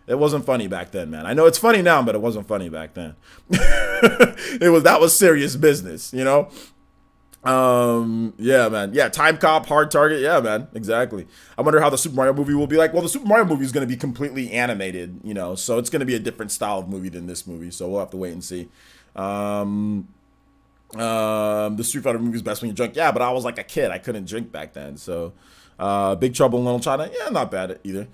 it wasn't funny back then, man. I know it's funny now, but it wasn't funny back then. That was serious business, you know? Yeah, man. Yeah, Time Cop, Hard Target. Yeah, man. Exactly. I wonder how the Super Mario movie will be like. Well, the Super Mario movie is going to be completely animated, you know, so it's going to be a different style of movie than this movie. So we'll have to wait and see. The Street Fighter movie is best when you're drunk. Yeah, but I was like a kid. I couldn't drink back then. So, Big Trouble in Little China. Yeah, not bad either.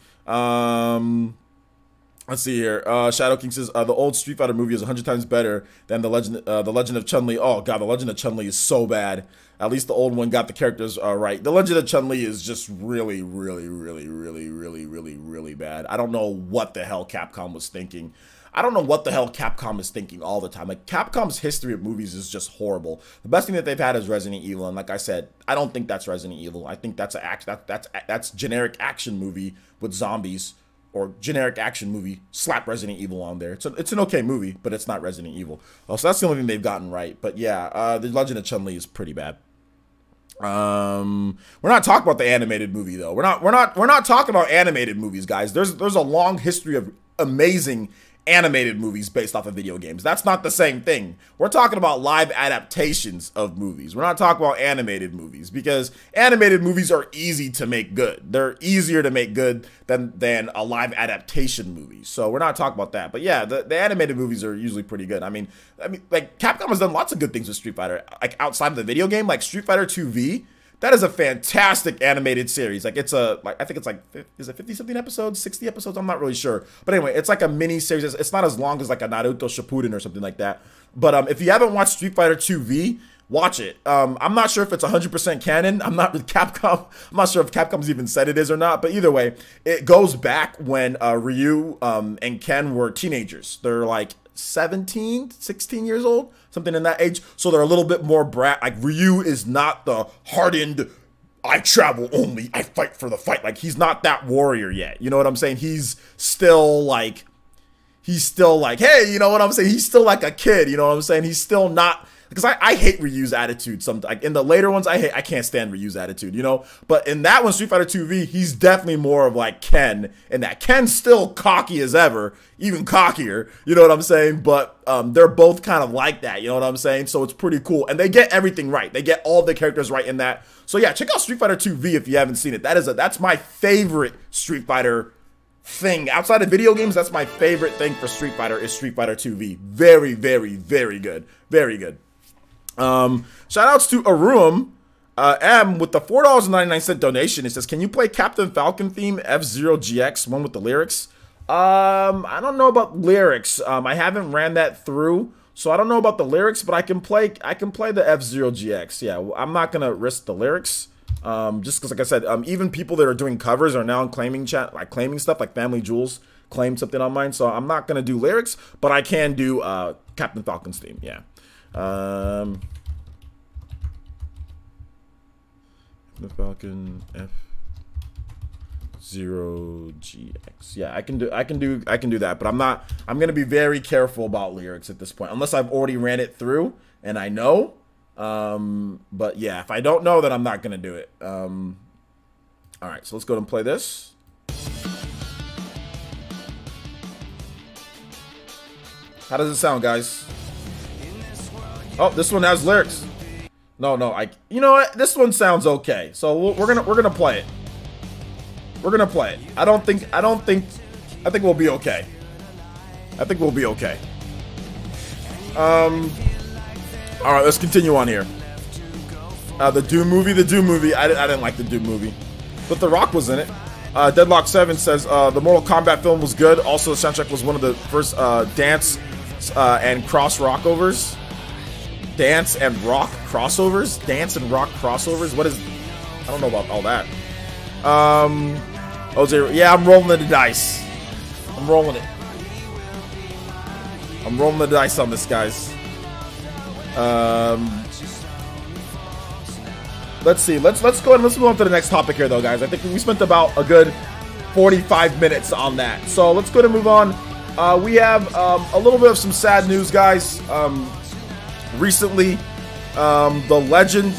Let's see here. Shadow King says the old Street Fighter movie is 100 times better than the Legend of Chun-Li. Oh god, the Legend of Chun-Li is so bad. At least the old one got the characters right. The Legend of Chun-Li is just really, really, really, really, really, really, really bad. I don't know what the hell Capcom was thinking. I don't know what the hell Capcom is thinking all the time. Like, Capcom's history of movies is just horrible. The best thing that they've had is Resident Evil, and like I said, I don't think that's Resident Evil. I think that's that's generic action movie with zombies, or generic action movie, slap Resident Evil on there. It's an okay movie, but it's not Resident Evil. Oh, so that's the only thing they've gotten right. But yeah, the Legend of Chun-Li is pretty bad. We're not talking about the animated movie though. We're not talking about animated movies, guys. There's a long history of amazing animated movies based off of video games. That's not the same thing. We're talking about live adaptations of movies. We're not talking about animated movies, because animated movies are easy to make good. They're easier to make good than a live adaptation movie. So we're not talking about that. But yeah, the animated movies are usually pretty good. I mean, like, Capcom has done lots of good things with Street Fighter, like outside of the video game, like Street Fighter 2V. That is a fantastic animated series. Like, it's I think it's like, is it 50 something episodes, 60 episodes? I'm not really sure. But anyway, it's like a mini series. It's not as long as like a Naruto Shippuden or something like that. But if you haven't watched Street Fighter 2V, watch it. I'm not sure if it's 100% canon. I'm not with Capcom. I'm not sure if Capcom's even said it is or not. But either way, it goes back when Ryu and Ken were teenagers. They're like 17, 16 years old, something in that age. So they're a little bit more brat. Like, Ryu is not the hardened, I travel only, I fight for the fight. Like, he's not that warrior yet. You know what I'm saying? He's still like, hey, you know what I'm saying? He's still like a kid. You know what I'm saying? He's still not, because I hate Ryu's attitude sometimes. Like, in the later ones, I can't stand Ryu's attitude, you know? But in that one, Street Fighter 2V, he's definitely more of like Ken, and that Ken's still cocky as ever, even cockier, you know what I'm saying? But they're both kind of like that, you know what I'm saying? So it's pretty cool, and they get everything right. They get all the characters right in that. So yeah, check out Street Fighter 2V if you haven't seen it. That's my favorite Street Fighter thing. Outside of video games, that's my favorite thing for Street Fighter is Street Fighter 2V. Very, very, very good. Very good. Shout outs to Arum M with the $4.99 donation. It says, can you play Captain Falcon theme F-Zero GX, one with the lyrics? I don't know about lyrics. I haven't ran that through, so I don't know about the lyrics, but I can play the F-Zero GX. Yeah, I'm not gonna risk the lyrics. Just because, like I said, even people that are doing covers are now claiming stuff, like Family Jewels claimed something on mine, so I'm not gonna do lyrics, but I can do Captain Falcon's theme. Yeah. The Falcon F-Zero GX. Yeah, I can do that, but I'm gonna be very careful about lyrics at this point, unless I've already ran it through and I know. But yeah, if I don't know, then I'm not gonna do it. All right, so let's go and play this. How does it sound, guys? Oh, this one has lyrics. No, you know what? This one sounds okay. So we're gonna play it. We're gonna play it. I think we'll be okay. I think we'll be okay. All right, let's continue on here. The Doom movie. I didn't like the Doom movie, but The Rock was in it. Deadlock 7 says the Mortal Kombat film was good. Also, the soundtrack was one of the first dance and cross rockovers. Dance and rock crossovers? Dance and rock crossovers? What is... I don't know about all that. Jose, yeah, I'm rolling the dice. I'm rolling it. I'm rolling the dice on this, guys. Let's see. Let's go ahead and let's move on to the next topic here, though, guys. I think we spent about a good 45 minutes on that. So let's go ahead and move on. We have a little bit of some sad news, guys. Recently, the legend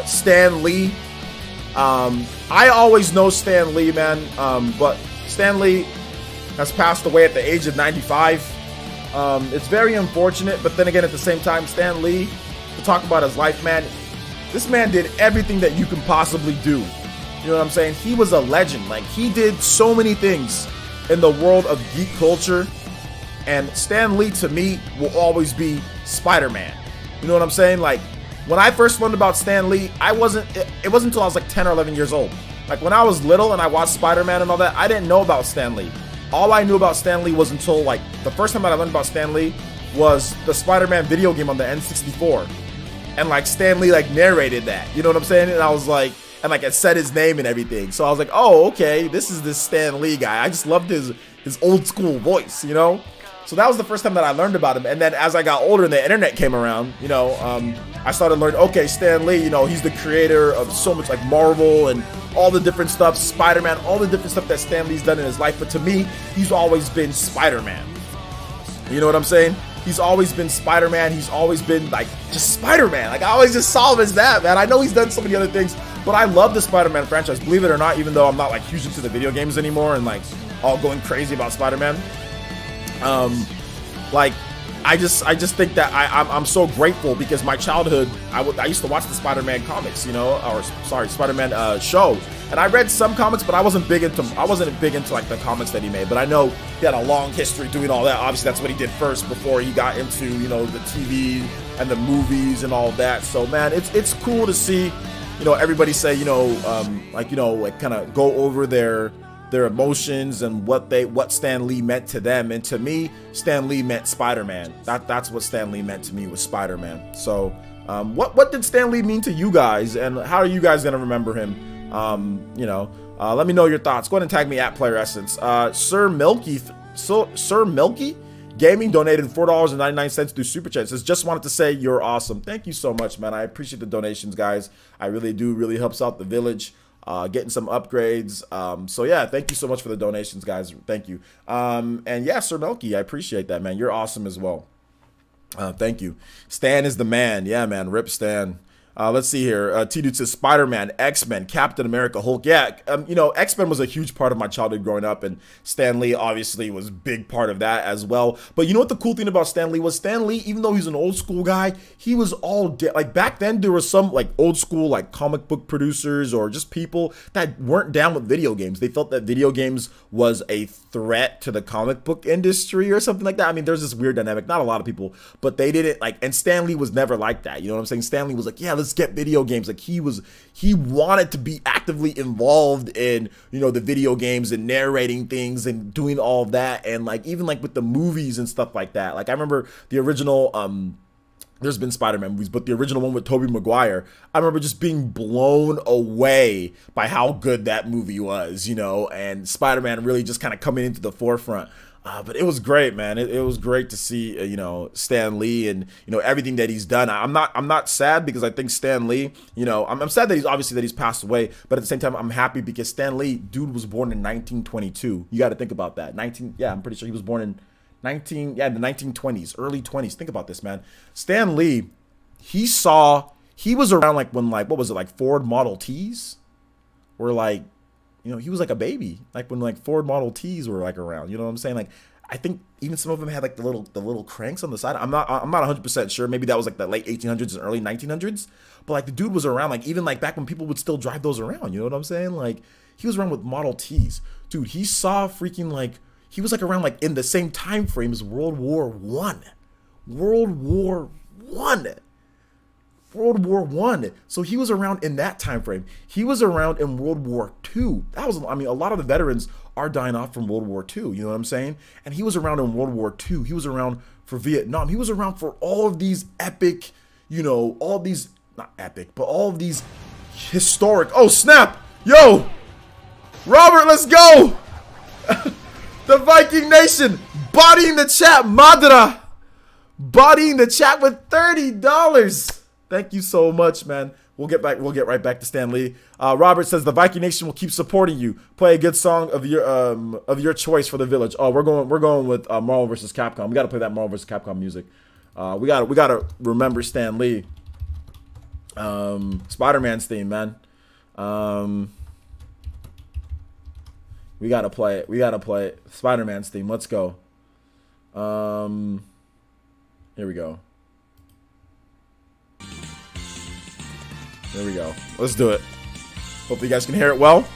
Stan Lee. I always know Stan Lee, man, but Stan Lee has passed away at the age of 95. It's very unfortunate, but then again, at the same time, Stan Lee, to talk about his life, man, this man did everything that you can possibly do. You know what I'm saying? He was a legend. Like, he did so many things in the world of geek culture. And Stan Lee, to me, will always be Spider-Man. You know what I'm saying? Like, when I first learned about Stan Lee, it wasn't until I was like 10 or 11 years old. Like, when I was little and I watched Spider-Man and all that, I didn't know about Stan Lee. all I knew about Stan Lee was until like the first time that I learned about Stan Lee was the Spider-Man video game on the N64, and like Stan Lee like narrated that, you know what I'm saying? And I was like, and like it said his name and everything, so I was like, oh, okay, this is this Stan Lee guy. I just loved his old school voice, you know. So that was the first time that I learned about him. And then as I got older and the internet came around, you know, I started learning, okay, Stan Lee, you know, he's the creator of so much like Marvel and all the different stuff, Spider-Man, all the different stuff that Stan Lee's done in his life. But to me, he's always been Spider-Man. You know what I'm saying? He's always been Spider-Man. He's always been like just Spider-Man. Like I always just saw him as that, man. I know he's done so many other things, but I love the Spider-Man franchise, believe it or not, even though I'm not like huge into the video games anymore and like all going crazy about Spider-Man. Like I just think that I'm so grateful because my childhood I used to watch the Spider-Man comics, you know, or sorry, Spider-Man show, and I read some comics, but I wasn't big into like the comics that he made. But I know he had a long history doing all that. Obviously, that's what he did first before he got into, you know, the TV and the movies and all that. So man, it's cool to see, you know, everybody say, you know, like, you know, like kind of go over their emotions and what Stan Lee meant to them. And to me, Stan Lee meant Spider-Man. That's what Stan Lee meant to me, was Spider-Man. So what did Stan Lee mean to you guys, and how are you guys gonna remember him? You know, let me know your thoughts. Go ahead and tag me at Player Essence. Sir Milky Gaming donated $4.99 through Super Chat. Says, just wanted to say you're awesome. Thank you so much, man. I appreciate the donations, guys. I really do. Really helps out the village. Getting some upgrades. So yeah, thank you so much for the donations, guys. Thank you. And yeah, Sir Milky, I appreciate that, man. You're awesome as well. Thank you. Stan is the man. Yeah, man. Rip Stan. Let's see here. T-Dude says Spider-Man, X-Men, Captain America, Hulk. Yeah, you know, X-Men was a huge part of my childhood growing up, and Stan Lee obviously was a big part of that as well. But you know what the cool thing about Stan Lee was? Stan Lee, even though he's an old school guy, he was all like back then there was some like old school like comic book producers or just people that weren't down with video games. They felt that video games was a threat to the comic book industry or something like that. I mean, there's this weird dynamic. Not a lot of people, but they didn't like. And Stan Lee was never like that. You know what I'm saying? Stan Lee was like, yeah, let's get video games. Like he wanted to be actively involved in, you know, the video games and narrating things and doing all of that, and like even like with the movies and stuff like that. Like I remember the original there's been Spider-Man movies, but the original one with Tobey Maguire, I remember just being blown away by how good that movie was, you know, and Spider-Man really just kind of coming into the forefront. But it was great, man. It was great to see, you know, Stan Lee and, you know, everything that he's done. I'm not sad because I think Stan Lee, you know, I'm sad that he's passed away, but at the same time, I'm happy because Stan Lee, dude, was born in 1922. You got to think about that. Yeah, I'm pretty sure he was born in the 1920s, early 20s. Think about this, man. Stan Lee, he was around like when, like, what was it, like Ford Model Ts were like, you know, he was like a baby, like when like Ford Model Ts were like around, you know what I'm saying? Like, I think even some of them had like the little cranks on the side. I'm not 100% sure. Maybe that was like the late 1800s and early 1900s. But like the dude was around, like even like back when people would still drive those around. You know what I'm saying? Like he was around with Model Ts, dude. He saw freaking like he was like around like in the same time frame as World War I. So he was around in that time frame. He was around in World War II. That was, I mean, a lot of the veterans are dying off from World War II. You know what I'm saying? And he was around in World War II. He was around for Vietnam. He was around for all of these epic, you know, all these, not epic, but all of these historic. Oh, snap. Yo, Robert, let's go. The Viking Nation bodying the chat. Madra bodying the chat with $30. Thank you so much, man. We'll get right back to Stan Lee. Robert says the Viking Nation will keep supporting you. Play a good song of your choice for the village. Oh, we're going with Marvel vs. Capcom. We got to play that Marvel vs. Capcom music. We got to remember Stan Lee. Spider-Man's theme, man. We got to play it. We got to play it. Spider-Man's theme. Let's go. Here we go. There we go. Let's do it. Hopefully you guys can hear it well.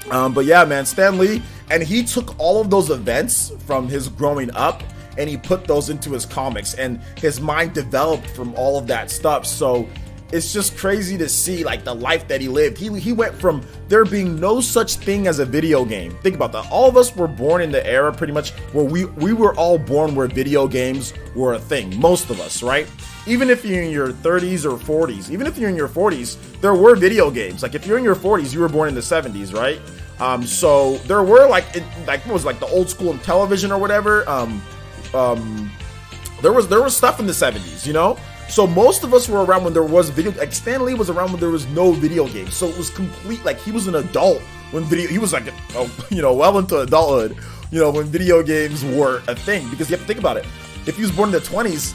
But yeah, man, Stan Lee, and he took all of those events from his growing up and he put those into his comics, and his mind developed from all of that stuff. So it's just crazy to see like the life that he lived. He went from there being no such thing as a video game. Think about that. All of us were born in the era pretty much where we were all born where video games were a thing. Most of us, right? Even if you're in your 30s or 40s, even if you're in your 40s, there were video games. Like if you're in your 40s, you were born in the 70s, right? So there were like what was like the old school television or whatever. There was stuff in the 70s, you know. So most of us were around when there was video. Like Stan Lee was around when there was no video games. So it was complete. Like he was an adult when he was like, well into adulthood, when video games were a thing. Because you have to think about it. If he was born in the 20s,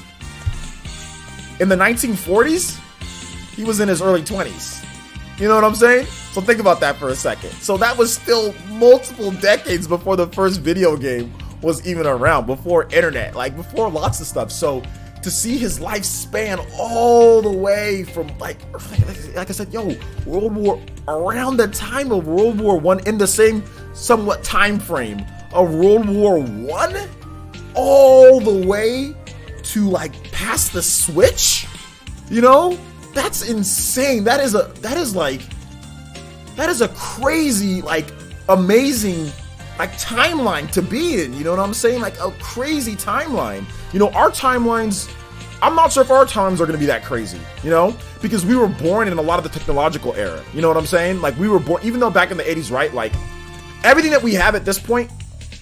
in the 1940s, he was in his early 20s. You know what I'm saying? So think about that for a second. So that was still multiple decades before the first video game was even around, before internet, like before lots of stuff. So to see his lifespan all the way from like I said, World War, around the time of World War I, in the same somewhat time frame of World War I, all the way to like past the switch, that's insane. That is a crazy, like amazing, like timeline to be in. You know what I'm saying? Like a crazy timeline. Our timelines, I'm not sure if our times are going to be that crazy, because we were born in a lot of the technological era. You know what I'm saying? Like we were born, even though back in the 80s, right? Like everything that we have at this point,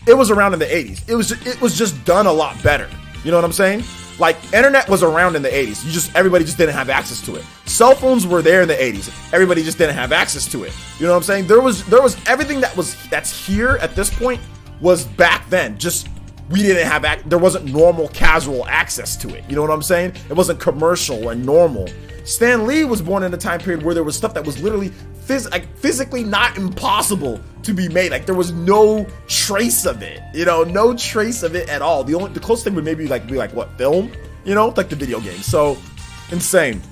it was around in the 80s. It was just done a lot better. You know what I'm saying? Like internet was around in the 80s. Everybody just didn't have access to it. Cell phones were there in the 80s. Everybody just didn't have access to it. You know what I'm saying? There was everything that's here at this point was back then. Just we didn't have there wasn't normal casual access to it. You know what I'm saying? It wasn't commercial and normal. Stan Lee was born in a time period where there was stuff that was literally physically not impossible to be made. Like there was no trace of it, no trace of it at all. The closest thing would maybe be like what, film, like the video game. So insane,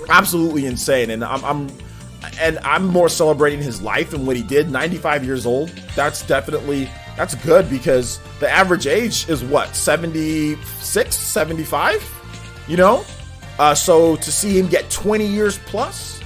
absolutely insane. And I'm more celebrating his life and what he did. 95 years old. That's good, because the average age is what, 76, 75, so to see him get 20 years plus,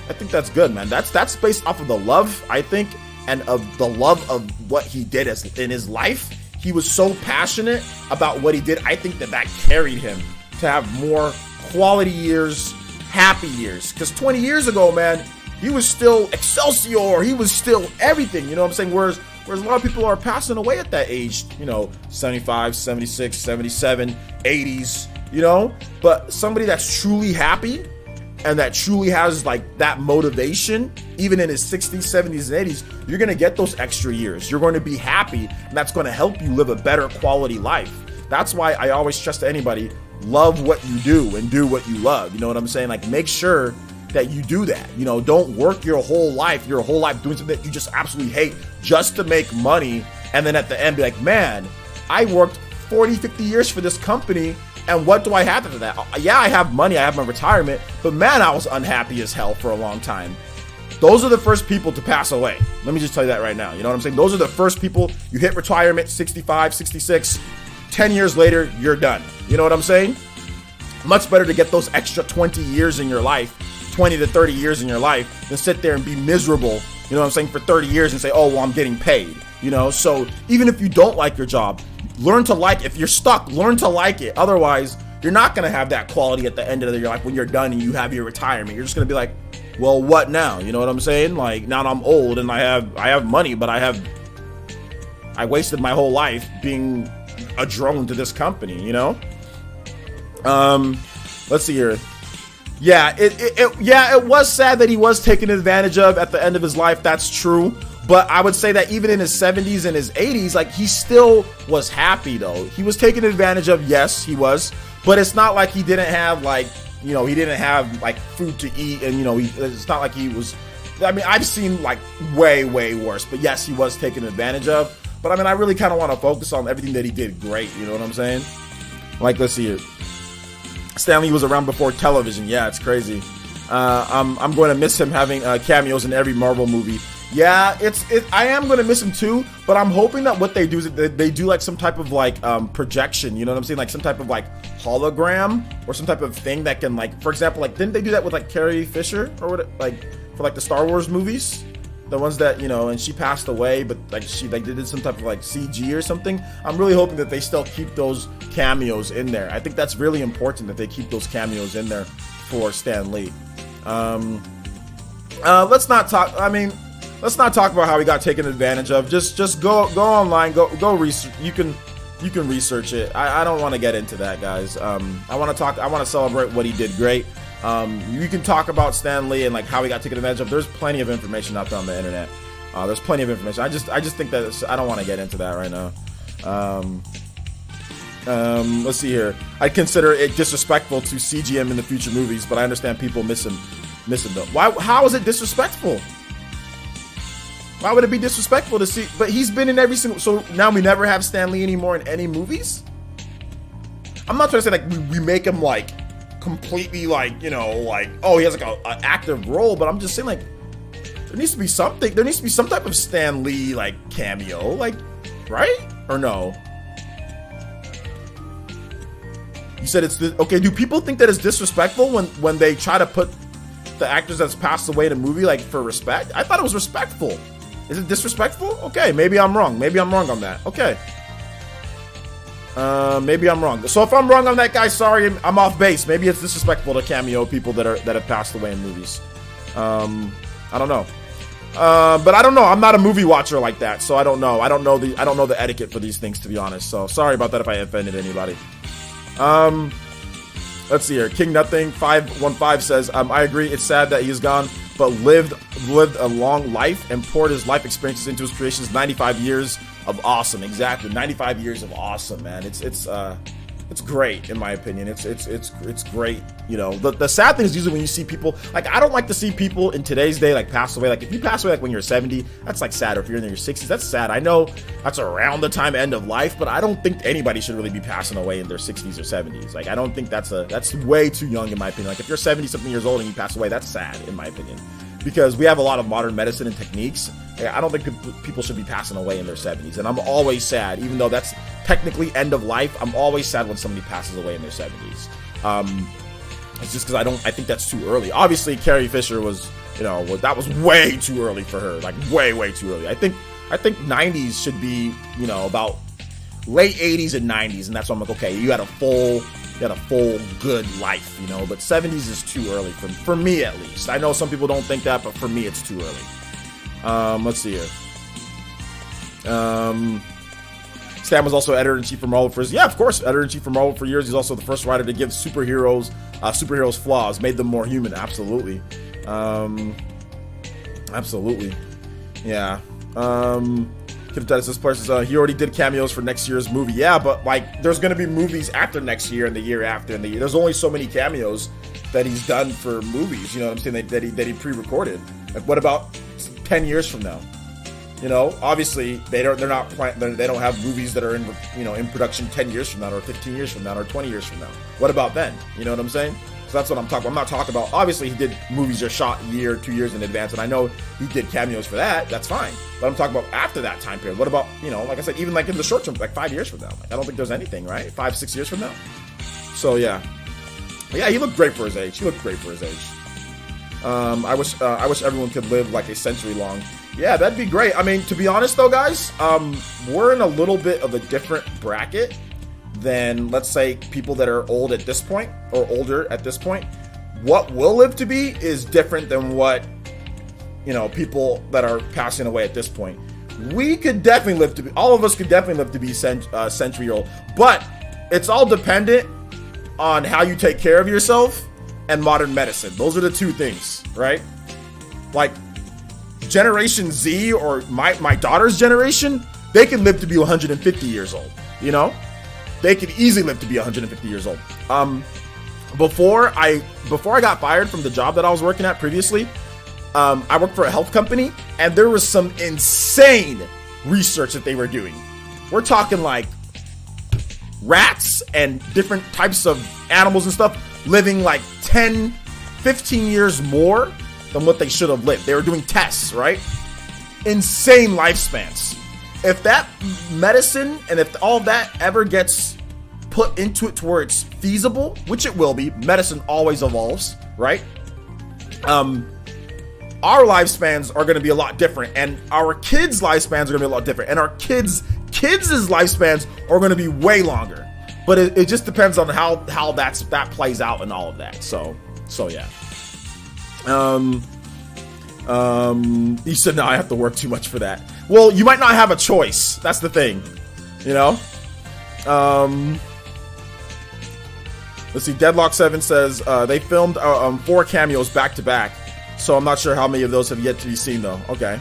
I think that's good, man. That's based off of the love, I think, and of the love of what he did in his life. He was so passionate about what he did. I think that carried him to have more quality years, happy years. Because 20 years ago, man, he was still Excelsior. He was still everything. You know what I'm saying? Whereas a lot of people are passing away at that age, 75, 76, 77, 80s, But somebody that's truly happy and that truly has like that motivation, even in his 60s, 70s, and 80s, you're going to get those extra years. You're going to be happy, and that's going to help you live a better quality life. That's why I always stress to anybody, love what you do and do what you love. You know what I'm saying? Like make sure that you do that. Don't work your whole life doing something that you just absolutely hate just to make money. And then at the end be like, man, I worked 40, 50 years for this company, and what do I have after that? Yeah, I have money, I have my retirement, but man, I was unhappy as hell for a long time. Those are the first people to pass away. Let me just tell you that right now. You know what I'm saying? Those are the first people. You hit retirement, 65, 66, 10 years later, you're done. You know what I'm saying? Much better to get those extra 20 years in your life, 20 to 30 years in your life, than sit there and be miserable, you know what I'm saying, for 30 years and say, oh, well, I'm getting paid, So even if you don't like your job, learn to like it. If you're stuck, learn to like it. Otherwise, you're not going to have that quality at the end of your life when you're done and you have your retirement. You're just going to be like, well, what now? You know what I'm saying? Like, now I'm old and I have money, but I wasted my whole life being a drone to this company, Let's see here. Yeah, it was sad that he was taken advantage of at the end of his life. That's true. But I would say that even in his 70s and his 80s, like he still was happy though. He was taken advantage of. Yes, he was. But it's not like he didn't have like, he didn't have like food to eat. And, it's not like he was, I've seen like way, way worse. But yes, he was taken advantage of. But I really kind of want to focus on everything that he did great. You know what I'm saying? Like, let's see it. Stan Lee was around before television. Yeah, it's crazy. I'm going to miss him having cameos in every Marvel movie. Yeah, I am gonna miss him too, but I'm hoping that what they do is they do like some type of like projection, you know what I'm saying? Like some type of like hologram or some type of thing that can, like, for example, like didn't they do that with like Carrie Fisher or what, like for like the Star Wars movies? The ones that, you know, and she passed away, but like they did some type of like CG or something. I'm really hoping that they still keep those cameos in there. I think that's really important that they keep those cameos in there for Stan Lee. Let's not talk. I mean, let's not talk about how he got taken advantage of. Just go online, go research. You can research it. I don't want to get into that, guys. I want to celebrate what he did great. You can talk about Stan Lee and like how he got taken advantage of. There's plenty of information out there on the internet. There's plenty of information. I just think that I don't want to get into that right now. Let's see here. I consider it disrespectful to CG him in the future movies, but I understand people miss him though. Why? How is it disrespectful? Why would it be disrespectful to see? But he's been in every single. So now we never have Stan Lee anymore in any movies. I'm not trying to say like we make him like completely like, you know, like, oh, he has like an active role, but I'm just saying like there needs to be something. There needs to be some type of Stan Lee like cameo, like, right or no? You said it's okay. Do people think that it's disrespectful when they try to put the actors that's passed away in a movie like for respect? I thought it was respectful. Is it disrespectful? Okay, maybe I'm wrong. Maybe I'm wrong on that. Okay. Maybe I'm wrong. So if I'm wrong on that, guys, sorry, I'm off base. Maybe it's disrespectful to cameo people that have passed away in movies. I don't know. But I don't know. I'm not a movie watcher like that, so I don't know. I don't know the etiquette for these things, to be honest. So sorry about that if I offended anybody. Let's see here. King Nothing 515 says, I agree. It's sad that he's gone, but lived a long life and poured his life experiences into his creations. 95 years of awesome. Exactly. 95 years of awesome, man. It's great in my opinion. It's great. You know, the sad thing is usually when you see people, like, I don't like to see people in today's day like pass away. Like if you pass away like when you're 70, that's like sad. Or if you're in your 60s, that's sad. I know that's around the time end of life, but I don't think anybody should really be passing away in their 60s or 70s. Like I don't think that's way too young in my opinion. Like if you're 70 something years old and you pass away, that's sad in my opinion. Because we have a lot of modern medicine and techniques. I don't think people should be passing away in their 70s. And I'm always sad, even though that's technically end of life, I'm always sad when somebody passes away in their 70s. It's just because I think that's too early. Obviously, Carrie Fisher was, you know, that was way too early for her. Like, way too early. I think 90s should be, you know, about late 80s and 90s. And that's why I'm like, okay, you had a full good life, you know, but 70s is too early for me at least. I know some people don't think that, but for me it's too early. Let's see here. Stan was also editor-in-chief for Marvel for yeah, of course, editor-in-chief for Marvel for years. He's also the first writer to give superheroes flaws, made them more human. Absolutely. Absolutely. Yeah. This person, he already did cameos for next year's movie. Yeah, but like, there's gonna be movies after next year and the year after and the year. There's only so many cameos that he's done for movies. You know what I'm saying? That he pre-recorded. Like, what about 10 years from now? You know, obviously they don't have movies that are in production 10 years from now, or 15 years from now, or 20 years from now. What about then? You know what I'm saying? So that's what I'm talking about. I'm not talking about, obviously he did movies that are shot a year, 2 years in advance, and I know he did cameos for that. That's fine. But I'm talking about after that time period. What about, you know, like I said, even like in the short term, like 5 years from now. Like, I don't think there's anything, right? 5-6 years from now. So yeah. But yeah, he looked great for his age. I wish everyone could live like a century long. Yeah, that'd be great. I mean, to be honest though, guys, we're in a little bit of a different bracket than, let's say, people that are old at this point, or older at this point. What we'll live to be is different than what, you know, people that are passing away at this point. We could definitely live to be, all of us could definitely live to be century old, but it's all dependent on how you take care of yourself and modern medicine. Those are the two things, right? Like, Generation Z or my daughter's generation, they can live to be 150 years old, you know? They could easily live to be 150 years old. Before I got fired from the job that I was working at previously, I worked for a health company, and there was some insane research that they were doing. We're talking like rats and different types of animals and stuff living like 10, 15 years more than what they should have lived. They were doing tests, right? insane lifespans. If that medicine and if all of that ever gets put into it to where it's feasible, which it will be, medicine always evolves, right? Our lifespans are going to be a lot different, and our kids' lifespans are going to be a lot different, and our kids' lifespans are going to be way longer. But it just depends on how that plays out and all of that. So yeah. He said, no, I have to work too much for that. Well, you might not have a choice. That's the thing, you know? Let's see. Deadlock7 says, they filmed 4 cameos back to back. So I'm not sure how many of those have yet to be seen, though. Okay.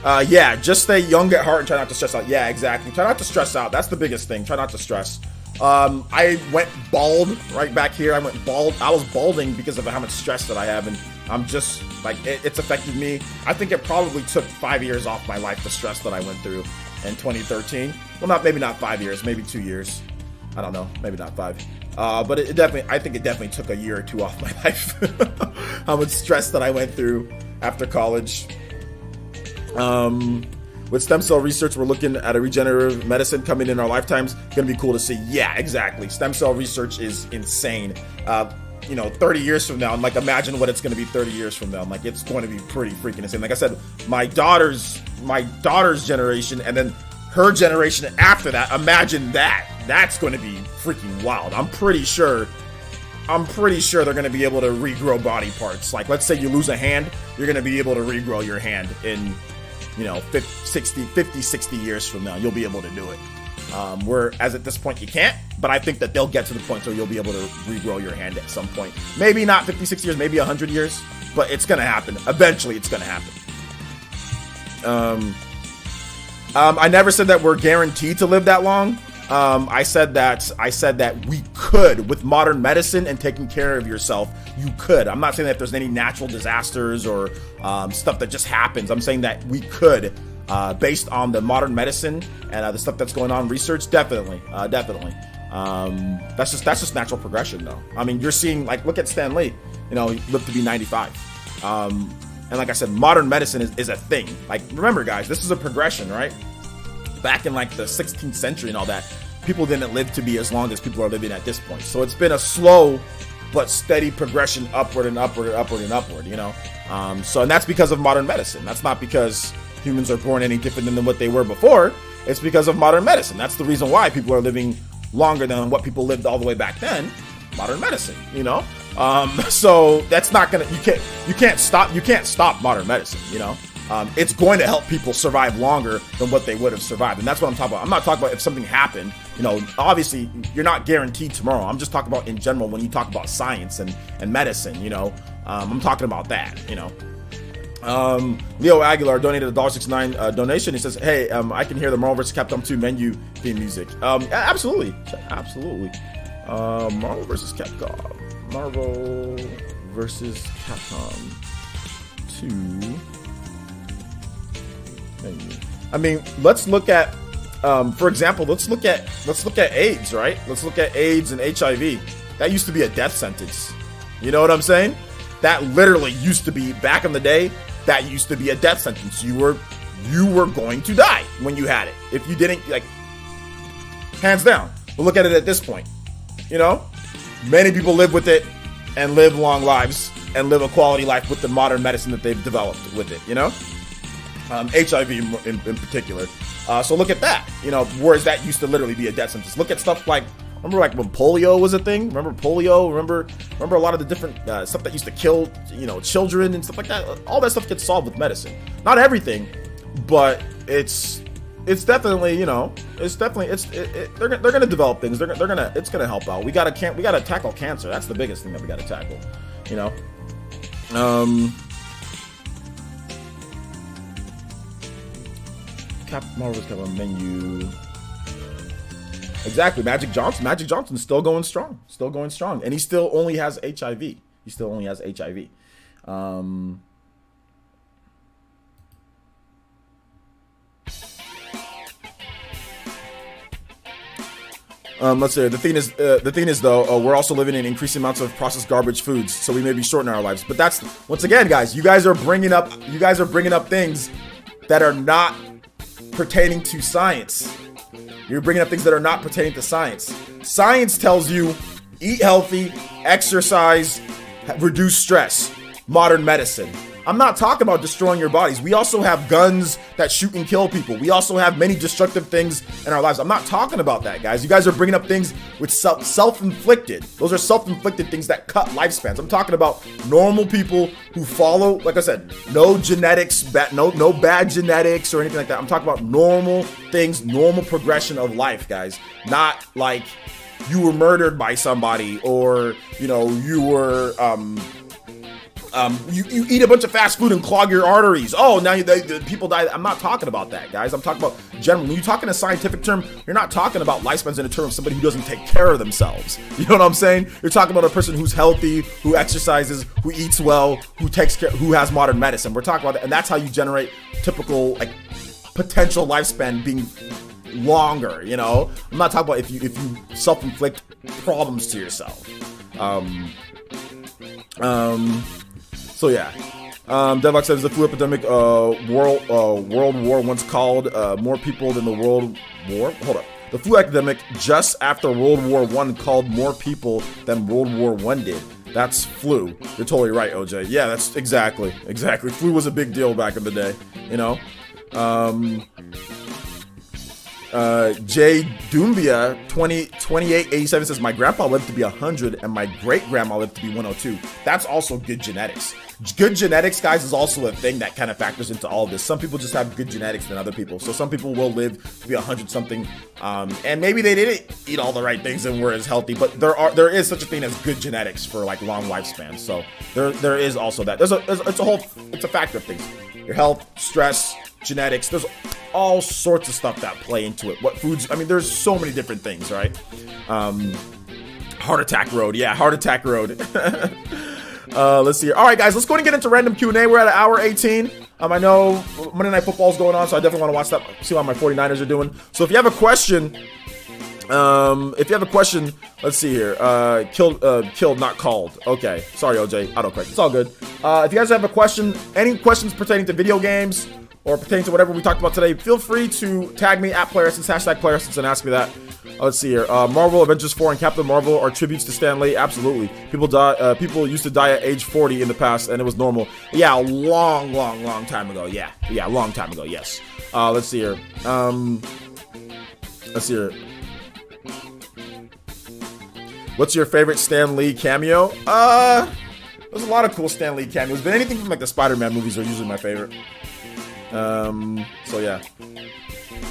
Yeah, just stay young at heart and try not to stress out. Yeah, exactly. Try not to stress out. That's the biggest thing. Try not to stress. I went bald right back here. I went bald. I was balding because of how much stress that I have, and I'm just like it's affected me. I think it probably took 5 years off my life, the stress that I went through in 2013. Well, maybe not 5 years, maybe 2 years. I don't know, maybe not 5. But I think it definitely took a year or 2 off my life. How much stress that I went through after college. With stem cell research, we're looking at a regenerative medicine coming in our lifetimes. Gonna be cool to see. Yeah, exactly. Stem cell research is insane. 30 years from now, and like imagine what it's gonna be 30 years from now. Like it's going to be pretty freaking insane. Like I said, my daughter's generation, and then her generation after that. Imagine that. That's going to be freaking wild. I'm pretty sure they're going to be able to regrow body parts. Like, let's say you lose a hand, you're going to be able to regrow your hand in, 50, 60 years from now. You'll be able to do it. Whereas at this point you can't, but I think that they'll get to the point where you'll be able to regrow your hand at some point. Maybe not 50, 60 years, maybe 100 years, but it's going to happen. Eventually it's going to happen. I never said that we're guaranteed to live that long. I said that we could, with modern medicine and taking care of yourself, you could. I'm not saying that there's any natural disasters or stuff that just happens. I'm saying that we could, based on the modern medicine and the stuff that's going on in research. Definitely. That's just natural progression, though. I mean, you're seeing, like, look at Stan Lee. He lived to be 95. And like I said, modern medicine is a thing. Like, remember, guys, this is a progression, right? Back in like the 16th century and all that, people didn't live to be as long as people are living at this point. So it's been a slow but steady progression upward and upward and upward and upward, and that's because of modern medicine. That's not because humans are born any different than what they were before. It's because of modern medicine. That's the reason why people are living longer than what people lived all the way back then. Modern medicine, so that's not gonna, you can't stop modern medicine, it's going to help people survive longer than what they would have survived. And that's what I'm talking about. I'm not talking about if something happened, obviously you're not guaranteed tomorrow. I'm just talking about in general when you talk about science and medicine, I'm talking about that, Leo Aguilar donated a $1.69 donation. He says, hey, I can hear the Marvel vs. Capcom 2 menu theme music. Absolutely. Marvel vs. Capcom. Marvel vs. Capcom 2 menu. I mean, let's look at, for example, let's look at AIDS, right? Let's look at AIDS and HIV. That used to be a death sentence. You know what I'm saying? That literally used to be, back in the day, that used to be a death sentence. You were going to die when you had it. If you didn't, like, hands down. But look at it at this point. Many people live with it and live long lives and live a quality life with the modern medicine that they've developed with it, HIV in particular. So look at that, whereas that used to literally be a death sentence. Look at stuff like, remember like when polio was a thing? Remember polio? Remember a lot of the different stuff that used to kill, children and stuff like that? All that stuff gets solved with medicine. Not everything, but it's definitely, they're gonna develop things. It's gonna help out. We gotta tackle cancer. That's the biggest thing that we gotta tackle. Marvel's got a menu. Exactly, Magic Johnson's still going strong, and he still only has HIV. Let's say the thing is though, we're also living in increasing amounts of processed garbage foods, so we may be shortening our lives. But that's, once again, guys, you guys are bringing up things that are not pertaining to science. You're bringing up things that are not pertaining to science. Science tells you eat healthy, exercise, reduce stress. Modern medicine. I'm not talking about destroying your bodies. We also have guns that shoot and kill people. We also have many destructive things in our lives. I'm not talking about that, guys. You guys are bringing up things with self-inflicted. Those are self-inflicted things that cut lifespans. I'm talking about normal people who follow, like I said, no genetics, no bad genetics or anything like that. I'm talking about normal things, normal progression of life, guys. Not like you were murdered by somebody, or, you know, you were, you eat a bunch of fast food and clog your arteries. Oh, now the people die. I'm not talking about that, guys. I'm talking about general. When you talk in a scientific term, you're not talking about lifespans in a term of somebody who doesn't take care of themselves. You know what I'm saying? You're talking about a person who's healthy, who exercises, who eats well, who takes care, who has modern medicine. We're talking about that, and that's how you generate typical, like, potential lifespan being longer. You know, I'm not talking about if you self-inflict problems to yourself. So yeah, Devlock says the flu epidemic, World War once called more people than the World War. Hold up, the flu epidemic just after World War I called more people than World War I did. That's flu. You're totally right, OJ. Yeah, that's exactly. Flu was a big deal back in the day, you know. Jay Dumbia 2887 says my grandpa lived to be 100 and my great grandma lived to be 102. That's also good genetics. Good genetics, guys, is also a thing that kind of factors into all of this. Some people just have good genetics than other people. So some people will live to be 100 something, and maybe they didn't eat all the right things and were as healthy. But there is such a thing as good genetics for like long lifespans. So there is also that. It's a factor of things. Your health, stress, genetics. There's all sorts of stuff that play into it. What foods? I mean, there's so many different things, right? Heart attack road. Yeah, heart attack road. Let's see here. All right, guys, let's go and get into random Q&A. We're at an hour 18. I know Monday Night Football is going on, so I definitely want to watch that, see how my 49ers are doing. So if you have a question, let's see here. Killed, not called. Okay, sorry, OJ, autocorrect. It's all good. If you guys have a question, any questions pertaining to video games or pertaining to whatever we talked about today, feel free to tag me at PlayerSense, hashtag PlayerSense, and ask me that. Let's see here. Marvel, Avengers 4, and Captain Marvel are tributes to Stan Lee. Absolutely. People used to die at age 40 in the past, and it was normal. Yeah, a long time ago. Yeah, long time ago. Yes. Let's see here. What's your favorite Stan Lee cameo? There's a lot of cool Stan Lee cameos, but anything from like the Spider-Man movies are usually my favorite. So yeah.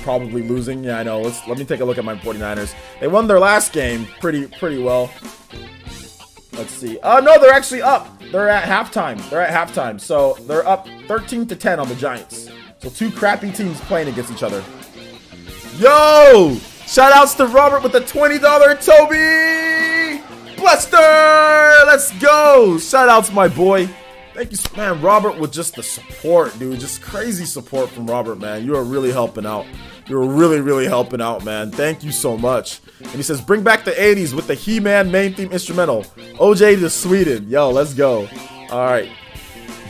Probably losing. Yeah, I know. Let me take a look at my 49ers. They won their last game pretty well. Let's see. No, they're actually up. They're at halftime. So they're up 13-10 on the Giants. So two crappy teams playing against each other. Yo! Shout outs to Robert with the $20 Toby Blaster! Let's go! Shout outs, my boy. Thank you, man. Robert, with just the support, dude. Just crazy support from Robert, man. You are really helping out. You're really helping out, man. Thank you so much. And he says, bring back the 80s with the He-Man main theme instrumental. OJ to Sweden. Yo, let's go. All right.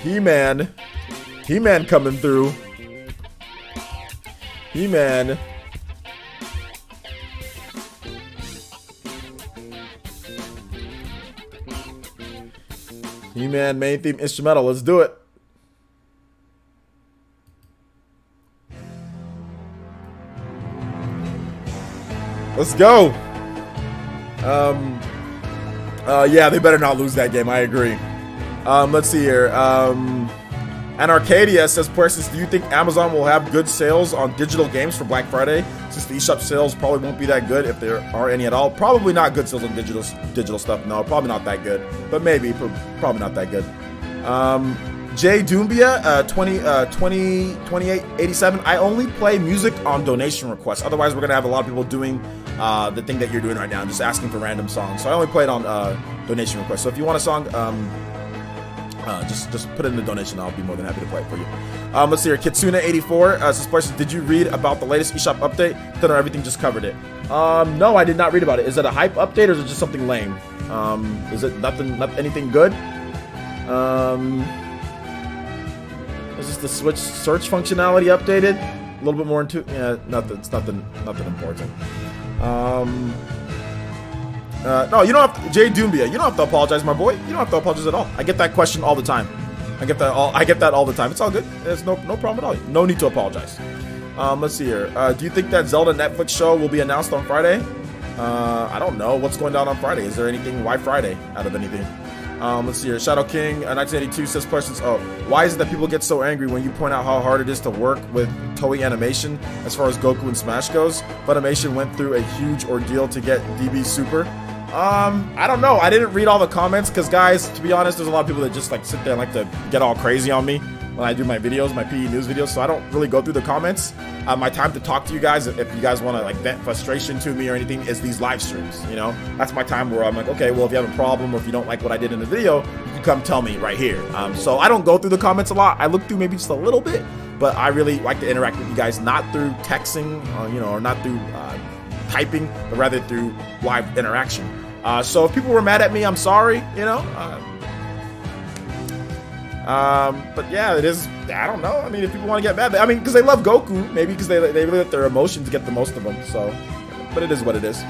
He-Man coming through. He-Man. He-Man main theme instrumental. Let's do it. Let's go. Yeah, they better not lose that game. I agree. Let's see here. And Arcadia says, Persis, do you think Amazon will have good sales on digital games for Black Friday? Since the eShop sales probably won't be that good, if there are any at all. Probably not good sales on digital stuff. No, probably not that good. But maybe, probably not that good. Jay Dumbia, 2887. I only play music on donation requests. Otherwise, we're going to have a lot of people doing the thing that you're doing right now, just asking for random songs. So I only play it on donation requests. So if you want a song, just put it in the donation. I'll be more than happy to play it for you. Let's see here. Kitsuna84 says, question, did you read about the latest eShop update? Then everything just covered it. No, I did not read about it. Is it a hype update or is it just something lame? Is it anything good? Is this the Switch search functionality updated? A little bit more into, yeah, nothing. It's nothing important. No, you don't have to, Jay Doombia. You don't have to apologize, my boy. You don't have to apologize at all. I get that question all the time. I get that all the time. It's all good. There's no problem at all. No need to apologize. Let's see here. Do you think that Zelda Netflix show will be announced on Friday? I don't know. What's going down on Friday? Is there anything? Why Friday out of anything? Let's see here. Shadow King 1982 says questions. Oh, why is it that people get so angry when you point out how hard it is to work with Toei Animation as far as Goku and Smash goes? Funimation went through a huge ordeal to get DB Super. I don't know. I didn't read all the comments because, guys, to be honest, there's a lot of people that just like sit there and like to get all crazy on me when I do my videos, my PE News videos, so I don't really go through the comments. My time to talk to you guys, if you guys want to like vent frustration to me or anything, is these live streams, you know? That's my time where I'm like, okay, well, if you have a problem or if you don't like what I did in the video, you can come tell me right here. So I don't go through the comments a lot. I look through maybe just a little bit, but I really like to interact with you guys, not through texting, you know, or not through typing, but rather through live interaction. So if people were mad at me, I'm sorry, you know? But yeah, it is, I don't know. I mean, if people want to get mad, I mean, because they love Goku, maybe because they really let their emotions get the most of them, so, but it is what it is.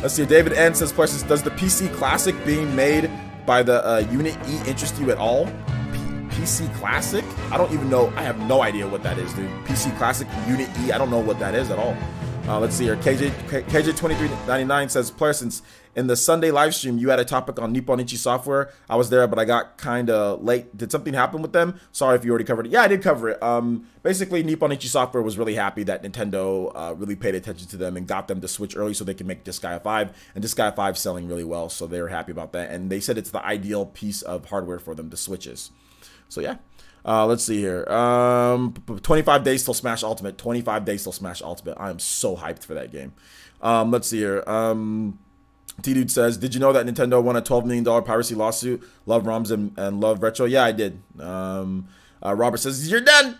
Let's see, David N says, questions, does the PC Classic being made by the Unit E interest you at all? PC Classic? I don't even know, I have no idea what that is, dude. PC Classic, Unit E, I don't know what that is at all. Let's see here. KJ2399 says, player, since in the Sunday live stream you had a topic on Nipponichi Software. I was there, but I got kind of late. Did something happen with them? Sorry if you already covered it. Yeah, I did cover it. Basically, Nipponichi Software was really happy that Nintendo really paid attention to them and got them to switch early so they can make Disgaea 5. And Disgaea 5 is selling really well, so they were happy about that. And they said it's the ideal piece of hardware for them to switches. So yeah. Let's see here. 25 days till Smash Ultimate. 25 days till Smash Ultimate. I am so hyped for that game. Let's see here. T-Dude says, did you know that Nintendo won a $12 million piracy lawsuit? Love ROMs and love retro. Yeah, I did. Robert says, you're done.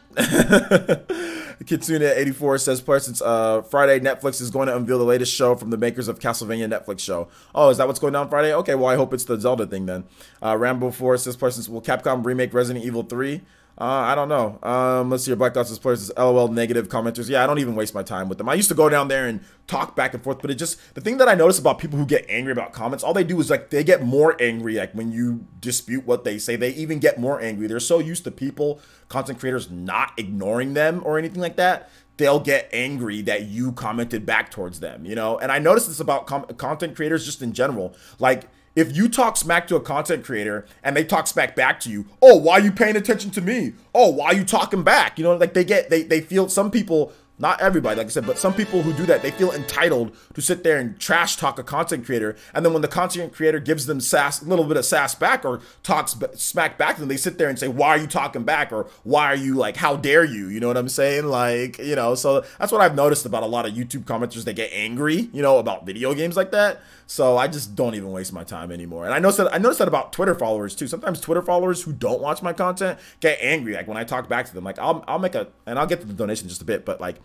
Kitsune84 says, player, since Friday, Netflix is going to unveil the latest show from the makers of Castlevania Netflix show. Oh, is that what's going down Friday? Okay, well, I hope it's the Zelda thing then. Rambo4 says, player, since will Capcom remake Resident Evil 3? I don't know. Let's see your Black Dots says, players says, LOL negative commenters. Yeah, I don't even waste my time with them. I used to go down there and talk back and forth, but it just, the thing that I notice about people who get angry about comments, all they do is like, they get more angry. Like when you dispute what they say, they even get more angry. They're so used to people, content creators, not ignoring them or anything like that. They'll get angry that you commented back towards them, you know? And I noticed this about content creators just in general. Like, if you talk smack to a content creator and they talk smack back to you, oh, why are you paying attention to me? Oh, why are you talking back? You know, like they feel, some people, not everybody, like I said, but some people who do that, they feel entitled to sit there and trash talk a content creator. And then when the content creator gives them sass, a little bit of sass back or talks smack back to them, they sit there and say, why are you talking back? Or why are you like, how dare you? You know what I'm saying? Like, you know, so that's what I've noticed about a lot of YouTube commenters. They get angry, you know, about video games like that. So I just don't even waste my time anymore. And I noticed that about Twitter followers too. Sometimes Twitter followers who don't watch my content get angry. Like when I talk back to them, like I'll make a, and I'll get to the donation in just a bit, but like,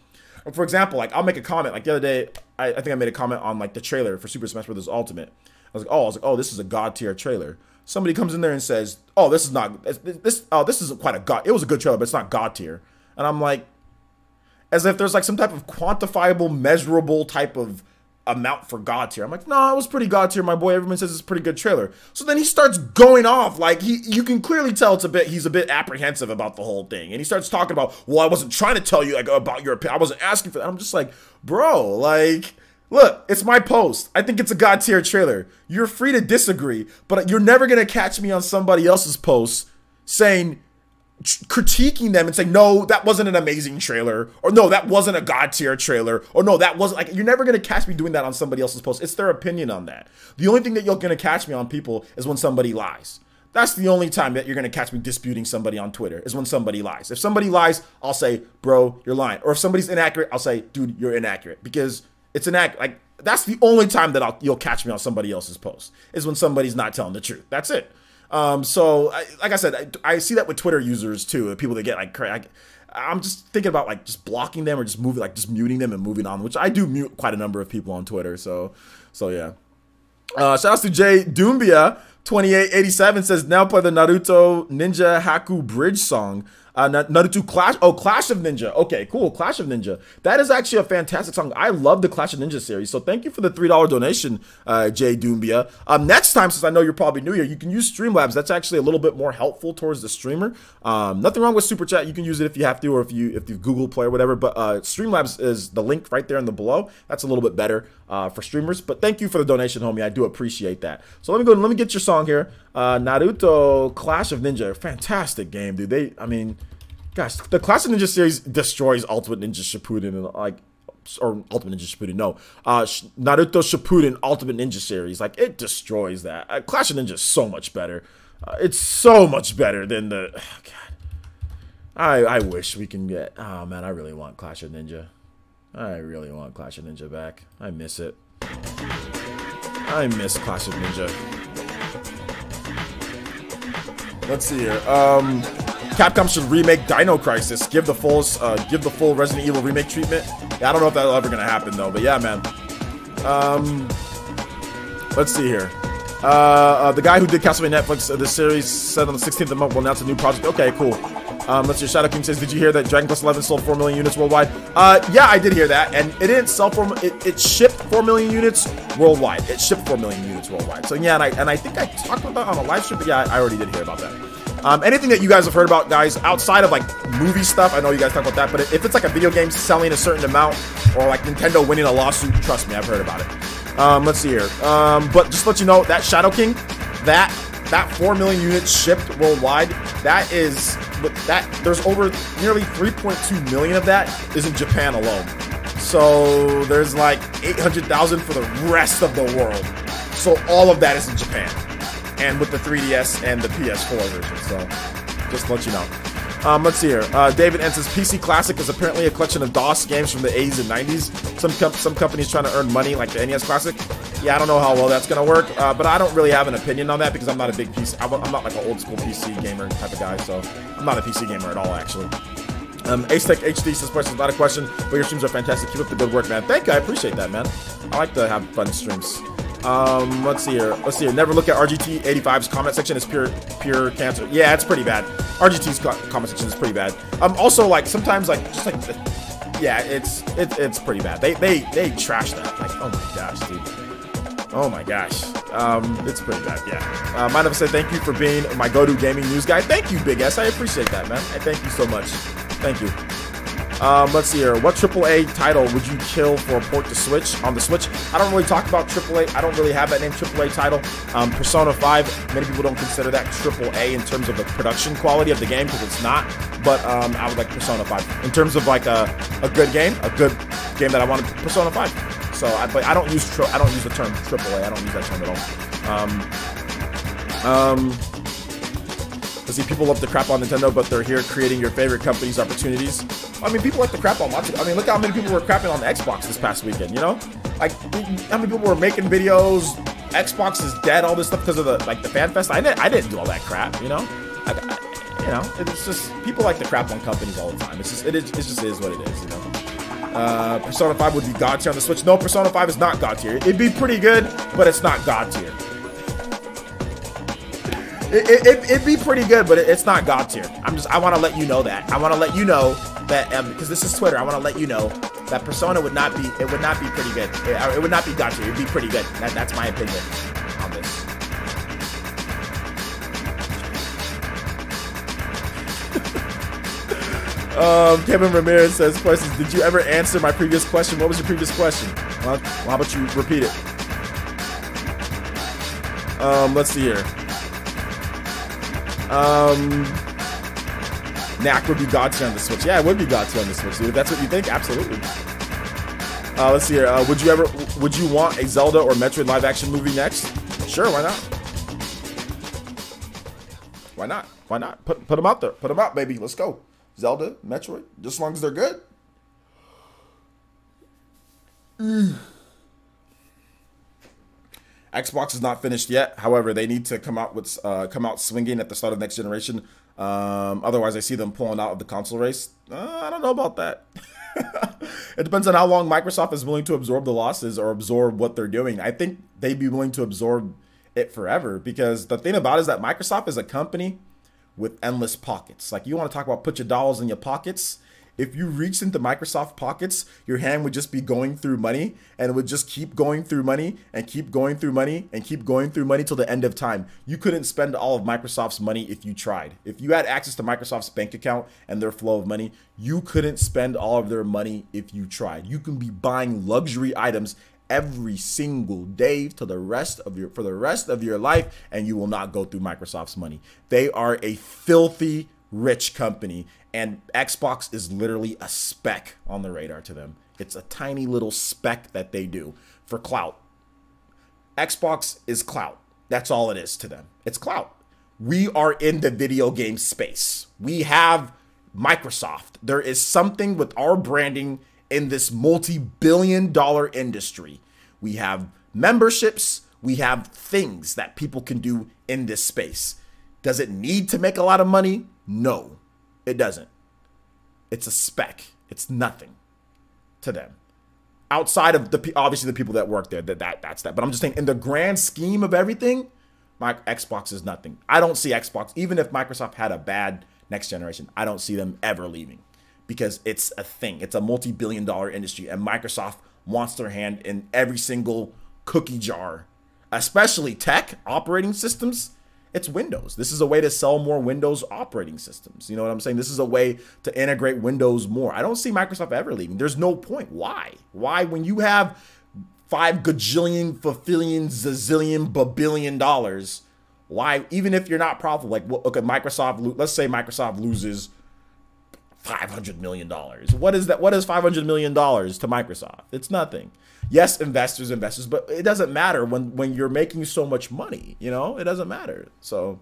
for example, like I'll make a comment. Like the other day, I think I made a comment on like the trailer for Super Smash Bros. Ultimate. I was like, oh, this is a god tier trailer. Somebody comes in there and says, oh, this is not, this isn't quite a god. It was a good trailer, but it's not god tier. And I'm like, as if there's like some type of quantifiable, measurable type of amount for god tier. I'm like, no, it was pretty god tier, my boy. Everyone says it's a pretty good trailer. So then he starts going off like you can clearly tell he's a bit apprehensive about the whole thing. And he starts talking about, well, I wasn't trying to tell you like about your opinion. I wasn't asking for that. I'm just like, bro, like, look, it's my post. I think it's a god tier trailer. You're free to disagree, but you're never going to catch me on somebody else's post saying, critiquing them and saying, no, that wasn't an amazing trailer, or no, that wasn't a god tier trailer, or no, that wasn't, like, you're never going to catch me doing that on somebody else's post. It's their opinion on that. The only thing that you're going to catch me on people is when somebody lies. That's the only time that you're going to catch me disputing somebody on Twitter, is when somebody lies. If somebody lies, I'll say, bro, you're lying. Or if somebody's inaccurate, I'll say, dude, you're inaccurate, because it's inaccurate. Like, that's the only time that you'll catch me on somebody else's post, is when somebody's not telling the truth. That's it. So like I said, I see that with Twitter users too, people that get like, I'm just thinking about like just blocking them or just moving, like just muting them and moving on, which I do mute quite a number of people on Twitter. So yeah. Shout outs to Jay Doombia. 2887 says, now play the Naruto Ninja Haku Bridge song. Naruto Clash. Oh, Clash of Ninja. Okay, cool. Clash of Ninja. That is actually a fantastic song. I love the Clash of Ninja series. So thank you for the $3 donation, Jay Doombia. Next time, since I know you're probably new here, you can use Streamlabs. That's actually a little bit more helpful towards the streamer. Nothing wrong with Super Chat. You can use it if you have to, or if you Google Play or whatever. But Streamlabs is the link right there in the below. That's a little bit better for streamers. But thank you for the donation, homie. I do appreciate that. So let me go. Let me get your song here. Naruto Clash of Ninja. Fantastic game, dude. I mean, gosh, the Clash of Ninja series destroys Ultimate Ninja Shippuden, and or Ultimate Ninja Shippuden, no. Naruto Shippuden Ultimate Ninja series. Like, it destroys that. Clash of Ninja is so much better. It's so much better than the... Oh, God. I wish we can get... Oh, man, I really want Clash of Ninja. I really want Clash of Ninja back. I miss it. I miss Clash of Ninja. Let's see here. Capcom should remake Dino Crisis. Give the full Resident Evil remake treatment. Yeah, I don't know if that's ever gonna happen though, but yeah, man. Let's see here. The guy who did Castlevania Netflix, the series, said on the 16th of the month will announce a new project. Okay, cool. Let's see. Shadow King says, did you hear that Dragon Quest XI sold 4 million units worldwide? Yeah, I did hear that, and it didn't sell it shipped 4 million units worldwide. It shipped 4 million units worldwide. So yeah, and I think I talked about that on a live stream, but yeah, I already did hear about that. Anything that you guys have heard about, guys, outside of like movie stuff, I know you guys talk about that, but if it's like a video game selling a certain amount, or like Nintendo winning a lawsuit, trust me, I've heard about it. Let's see here. But just to let you know, that Shadow King, that 4 million units shipped worldwide, there's over nearly 3.2 million of that is in Japan alone. So there's like 800,000 for the rest of the world. So all of that is in Japan. And with the 3DS and the PS4 version, so just to let you know. Let's see here. David N says, PC Classic is apparently a collection of DOS games from the 80s and 90s. Some companies trying to earn money, like the NES Classic. Yeah, I don't know how well that's going to work, but I don't really have an opinion on that because I'm not a big PC. I'm not like an old school PC gamer type of guy, so I'm not a PC gamer at all, actually. Ace Tech HD says, question is not a question, but your streams are fantastic. Keep up the good work, man. Thank you. I appreciate that, man. I like to have fun streams. Let's see here. Never look at RGT 85's comment section. It's pure cancer. Yeah, it's pretty bad. RGT's comment section is pretty bad. Also, like, sometimes, like, just like, yeah, it's pretty bad. They trash that. Like, oh my gosh, dude. Oh my gosh. It's pretty bad. Yeah. Mind if I say thank you for being my go-to gaming news guy. Thank you, Big S. I appreciate that, man. I thank you so much. Thank you. Let's see here. What AAA title would you kill for a port to Switch? On the Switch, I don't really talk about AAA. I don't really have that name AAA title. Persona 5, many people don't consider that AAA in terms of the production quality of the game because it's not. But I would like Persona 5 in terms of like a good game that I wanted. Persona 5. So I don't use the term AAA. I don't use that term at all. Let's see, people love to crap on Nintendo, but they're here creating your favorite company's opportunities. I mean, people like to crap on lots of... I mean, look how many people were crapping on the Xbox this past weekend, you know? Like, how many people were making videos, Xbox is dead, all this stuff because of the fan fest? I didn't do all that crap, you know? You know, it's just... People like to crap on companies all the time. It just is what it is, you know? Persona 5 would be God tier on the Switch. No, Persona 5 is not God tier. It'd be pretty good, but it's not God tier. It'd be pretty good, but it's not God tier. I want to let you know that. I want to let you know that because this is Twitter. I want to let you know that Persona would not be pretty good. It would not be God tier. It'd be pretty good. That's my opinion on this. Kevin Ramirez says, questions. Did you ever answer my previous question? What was your previous question? Well, how about you repeat it? Let's see here. Knack would be God tier on the Switch. Yeah, it would be God tier on the Switch, dude. If that's what you think, absolutely. Let's see here. Would you want a Zelda or Metroid live action movie next? Sure, why not? Why not? Why not? Put them out there. Put them out, baby. Let's go. Zelda, Metroid, just as long as they're good. Xbox is not finished yet. However, they need to come out swinging at the start of next generation. Otherwise, I see them pulling out of the console race. I don't know about that. It depends on how long Microsoft is willing to absorb the losses or absorb what they're doing. I think they'd be willing to absorb it forever, because the thing about it is that Microsoft is a company with endless pockets. Like, you want to talk about put your dollars in your pockets. If you reached into Microsoft pockets, your hand would just be going through money, and it would just keep going through money and keep going through money and keep going through money till the end of time. You couldn't spend all of Microsoft's money if you tried. If you had access to Microsoft's bank account and their flow of money, you couldn't spend all of their money if you tried. You can be buying luxury items every single day for the rest of your life, and you will not go through Microsoft's money. They are a filthy rich company, and Xbox is literally a speck on the radar to them. It's a tiny little speck that they do for clout. Xbox is clout. That's all it is to them. It's clout. We are in the video game space. We have Microsoft. There is something with our branding in this multi-billion-dollar industry. We have memberships. We have things that people can do in this space. Does it need to make a lot of money? No, it doesn't. It's a speck. It's nothing to them. Outside of obviously the people that work there, that's that. But I'm just saying, in the grand scheme of everything, my Xbox is nothing. I don't see Xbox, even if Microsoft had a bad next generation, I don't see them ever leaving, because it's a thing. It's a multi-billion-dollar industry, and Microsoft wants their hand in every single cookie jar, especially tech operating systems. It's Windows. This is a way to sell more Windows operating systems. You know what I'm saying? This is a way to integrate Windows more. I don't see Microsoft ever leaving. There's no point. Why? Why, when you have 5 gajillion, fulfillion, zazillion, babillion dollars, why, even if you're not profitable, like, okay, Microsoft, let's say Microsoft loses $500 million. What is that? What is $500 million to Microsoft? It's nothing. Yes, investors, but it doesn't matter when you're making so much money, you know, it doesn't matter. So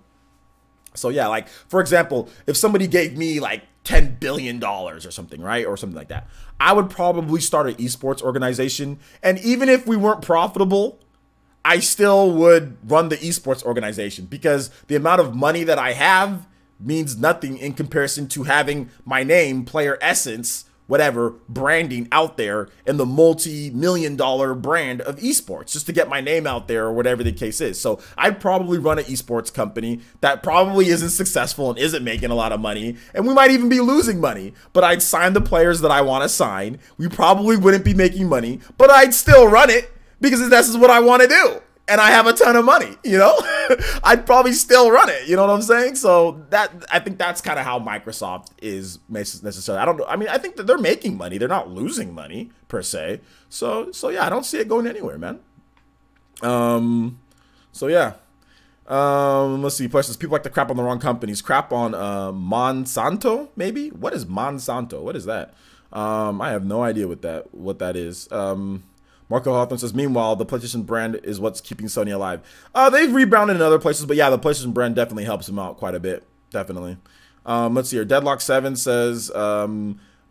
yeah, like, for example, if somebody gave me like $10 billion or something, right? Or something like that, I would probably start an esports organization. And even if we weren't profitable, I still would run the esports organization, because the amount of money that I have means nothing in comparison to having my name, Player Essence, whatever, branding out there in the multi-million-dollar brand of esports, just to get my name out there, or whatever the case is. So I'd probably run an esports company that probably isn't successful and isn't making a lot of money, and we might even be losing money, but I'd sign the players that I want to sign. We probably wouldn't be making money, but I'd still run it, because this is what I want to do. And I have a ton of money, you know. I'd probably still run it, you know what I'm saying? So I think that's kind of how Microsoft is necessarily. I don't know. I mean, I think that they're making money. They're not losing money per se. So yeah, I don't see it going anywhere, man. So yeah. Let's see. Plus, people like to crap on the wrong companies. Crap on Monsanto, maybe. What is Monsanto? What is that? I have no idea what that is. Marco Hawthorne says, meanwhile, the PlayStation brand is what's keeping Sony alive. They've rebounded in other places, but yeah, the PlayStation brand definitely helps them out quite a bit. Definitely. Let's see here. Deadlock7 says,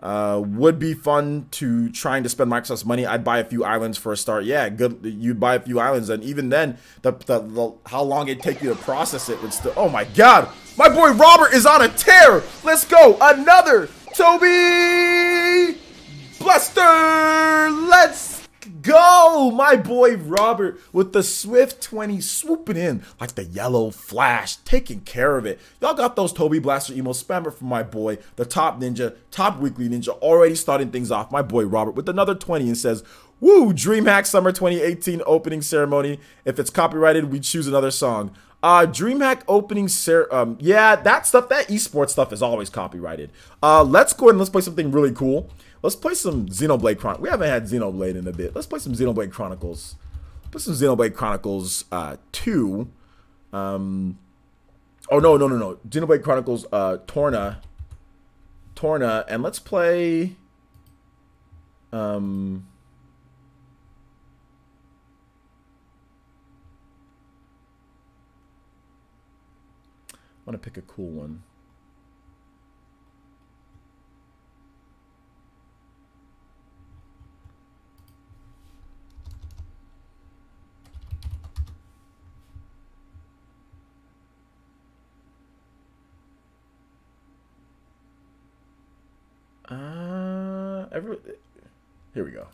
would be fun to trying to spend Microsoft's money. I'd buy a few islands for a start. Yeah, good. You'd buy a few islands, and even then, the how long it'd take you to process it would still. Oh my God, my boy Robert is on a tear. Let's go, another Toby Buster. Let's go, my boy Robert with the Swift 20 swooping in like the yellow flash, taking care of it. Y'all got those Toby Blaster emo spammer from my boy, the top weekly ninja, already starting things off. My boy Robert with another 20 and says, woo, DreamHack Summer 2018 opening ceremony. If it's copyrighted, we choose another song. DreamHack opening yeah, that stuff, that esports stuff is always copyrighted. Let's go ahead and let's play something really cool. Let's play some Xenoblade Chronicles. We haven't had Xenoblade in a bit. Let's play some Xenoblade Chronicles. Put some Xenoblade Chronicles 2. Oh, no. Xenoblade Chronicles Torna. And let's play... I want to pick a cool one. Here we go.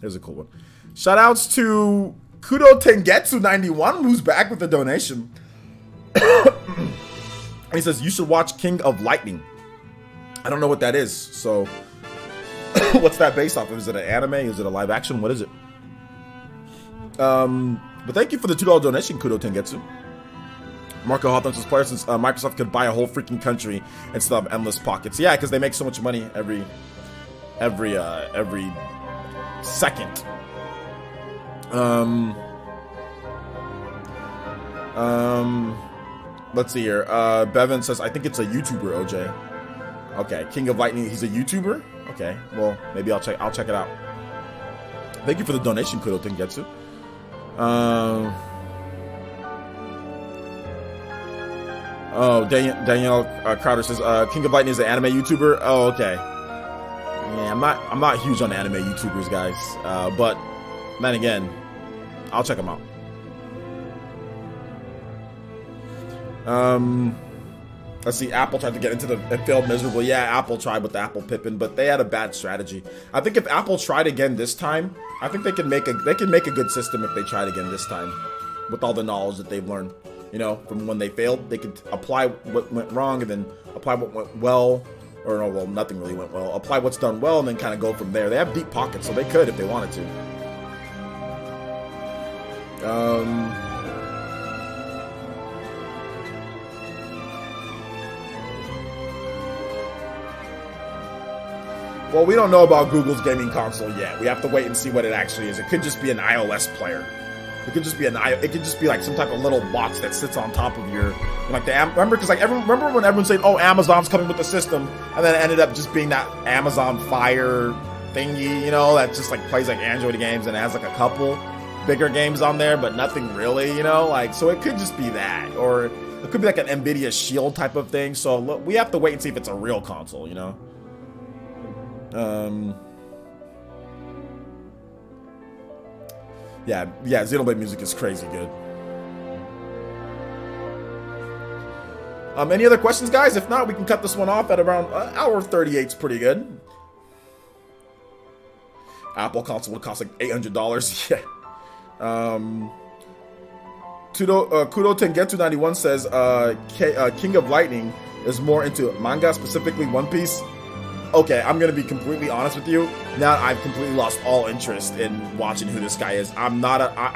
Here's a cool one. Shoutouts to Kudo Tengetsu 91, who's back with the donation. And he says, you should watch King of Lightning. I don't know what that is, so what's that based off of? Is it an anime? Is it a live action? What is it? But thank you for the $2 donation, Kudo Tengetsu. Marco Hawthorne says, player since Microsoft could buy a whole freaking country instead of endless pockets. Yeah, because they make so much money every second. Let's see here. Bevan says, I think it's a YouTuber, OJ. Okay, King of Lightning, he's a YouTuber? Okay, well, maybe I'll check it out. Thank you for the donation, Kudo Tengetsu. Oh, Danielle Crowder says, King of Lightning is an anime YouTuber? Oh, okay. Yeah, I'm not huge on anime YouTubers, guys. But then again, I'll check them out. Let's see, Apple tried to get into it failed miserably. Yeah, Apple tried with the Apple Pippin, but they had a bad strategy. I think if Apple tried again this time, I think they can make a good system if they tried again this time, with all the knowledge that they've learned. You know, from when they failed, they could apply what went wrong and then apply what went well, or no, well, nothing really went well. Apply what's done well and then kind of go from there. They have deep pockets, so they could if they wanted to. Well, we don't know about Google's gaming console yet. We have to wait and see what it actually is. It could just be an iOS player. It could just be like some type of little box that sits on top of your, like remember, because like remember when everyone said, oh, Amazon's coming with the system, and then it ended up just being that Amazon Fire thingy, you know, that just like plays like Android games and it has like a couple bigger games on there, but nothing really, you know, like, so it could just be that, or it could be like an NVIDIA Shield type of thing. So look, we have to wait and see if it's a real console, you know. Yeah, Xenoblade music is crazy good. Any other questions, guys? If not, we can cut this one off at around hour 38. It's pretty good. Apple console would cost like $800. Yeah. Kudo Tengetsu 91 says King of Lightning is more into manga, specifically One Piece. Okay, I'm gonna be completely honest with you. Now I've completely lost all interest in watching who this guy is. I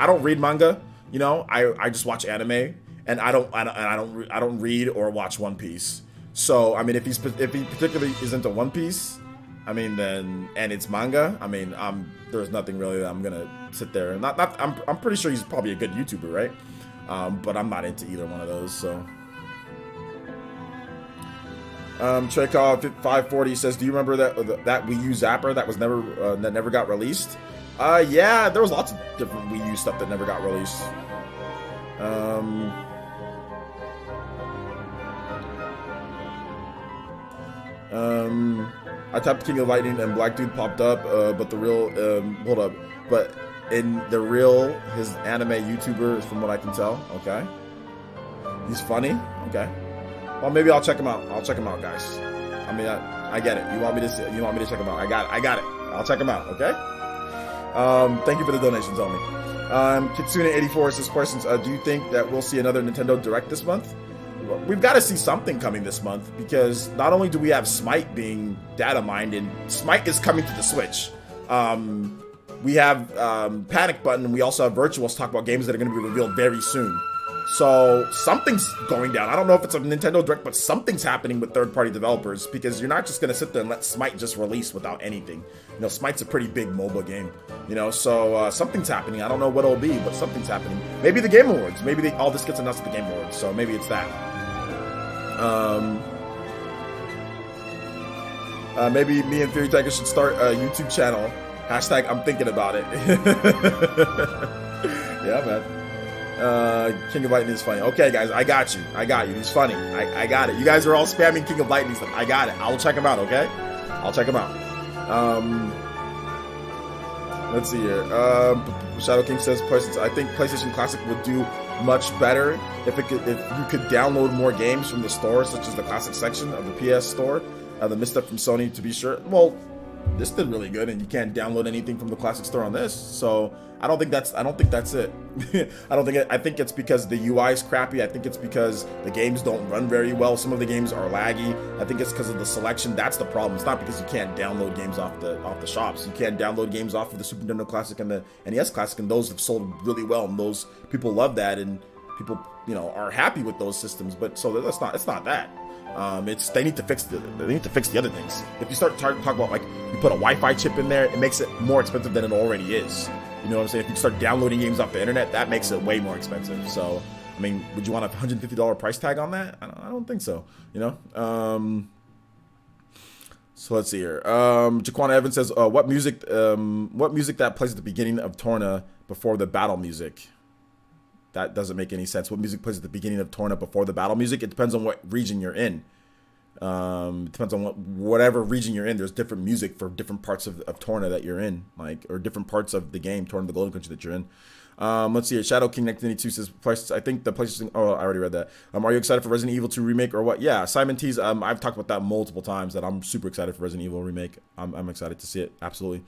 don't read manga, you know. I just watch anime, and I don't read or watch One Piece. So I mean, if he particularly is into One Piece, I mean, then, and it's manga, I mean, there's nothing really that I'm gonna sit there and I'm pretty sure he's probably a good YouTuber, right? But I'm not into either one of those, so. Chekhov 540 says, do you remember that Wii U Zapper that was never got released? Yeah, there was lots of different Wii U stuff that never got released. I tapped King of Lightning and Black Dude popped up, but the real hold up, but in the real his anime YouTuber is from what I can tell. Okay, he's funny. Okay. Well, maybe I'll check him out. I'll check him out, guys. I mean, I get it. You want me to check him out? I got it. I'll check him out. Okay. Thank you for the donations, Omi. Kitsune84 says questions. Do you think that we'll see another Nintendo Direct this month? We've got to see something coming this month, because not only do we have Smite being data mined, and Smite is coming to the Switch. We have Panic Button, and we also have Virtuals talk about games that are going to be revealed very soon. So something's going down. I don't know if it's a Nintendo Direct, but something's happening with third-party developers, because you're not just going to sit there and let Smite just release without anything. You know, Smite's a pretty big mobile game, you know, so something's happening. I don't know what it'll be, but something's happening. Maybe the Game Awards. Maybe all this gets announced at the Game Awards, so maybe it's that. Maybe me and Theory Tiger should start a YouTube channel. Hashtag I'm thinking about it. Yeah, man. King of Lightning is funny. Okay, guys, I got you. He's funny. I got it. You guys are all spamming King of Lightning stuff. I got it. I'll check him out, okay? I'll check him out. Let's see here. Shadow King says, I think PlayStation Classic would do much better if you could download more games from the store, such as the Classic section of the PS Store. The misstep from Sony, to be sure. Well, this did really good, and you can't download anything from the classic store on this. So I don't think that's it. I think it's because the UI is crappy. I think it's because the games don't run very well. Some of the games are laggy. I think it's because of the selection. That's the problem. It's not because you can't download games off the shops. You can't download games off of the Super Nintendo Classic and the NES Classic, and those have sold really well, and those people love that, and people, you know, are happy with those systems. But so it's not that. They need to fix the other things. If you start talking about, like, you put a Wi-Fi chip in there, it makes it more expensive than it already is. You know what I'm saying? If you start downloading games off the internet, that makes it way more expensive. So, I mean, would you want a $150 price tag on that? I don't think so. You know. So let's see here. Jaquan Evans says, what music that plays at the beginning of Torna before the battle music? That doesn't make any sense. What music plays at the beginning of Torna before the battle music? It depends on what region you're in. It depends on whatever region you're in. There's different music for different parts of Torna that you're in, like, or different parts of the game, Torna the Golden Country, that you're in. Let's see here. Shadow King 1992 says, I think the PlayStation. Oh, I already read that. Are you excited for Resident Evil 2 remake or what? Yeah, Simon T's. I've talked about that multiple times, that I'm super excited for Resident Evil remake. I'm excited to see it. Absolutely.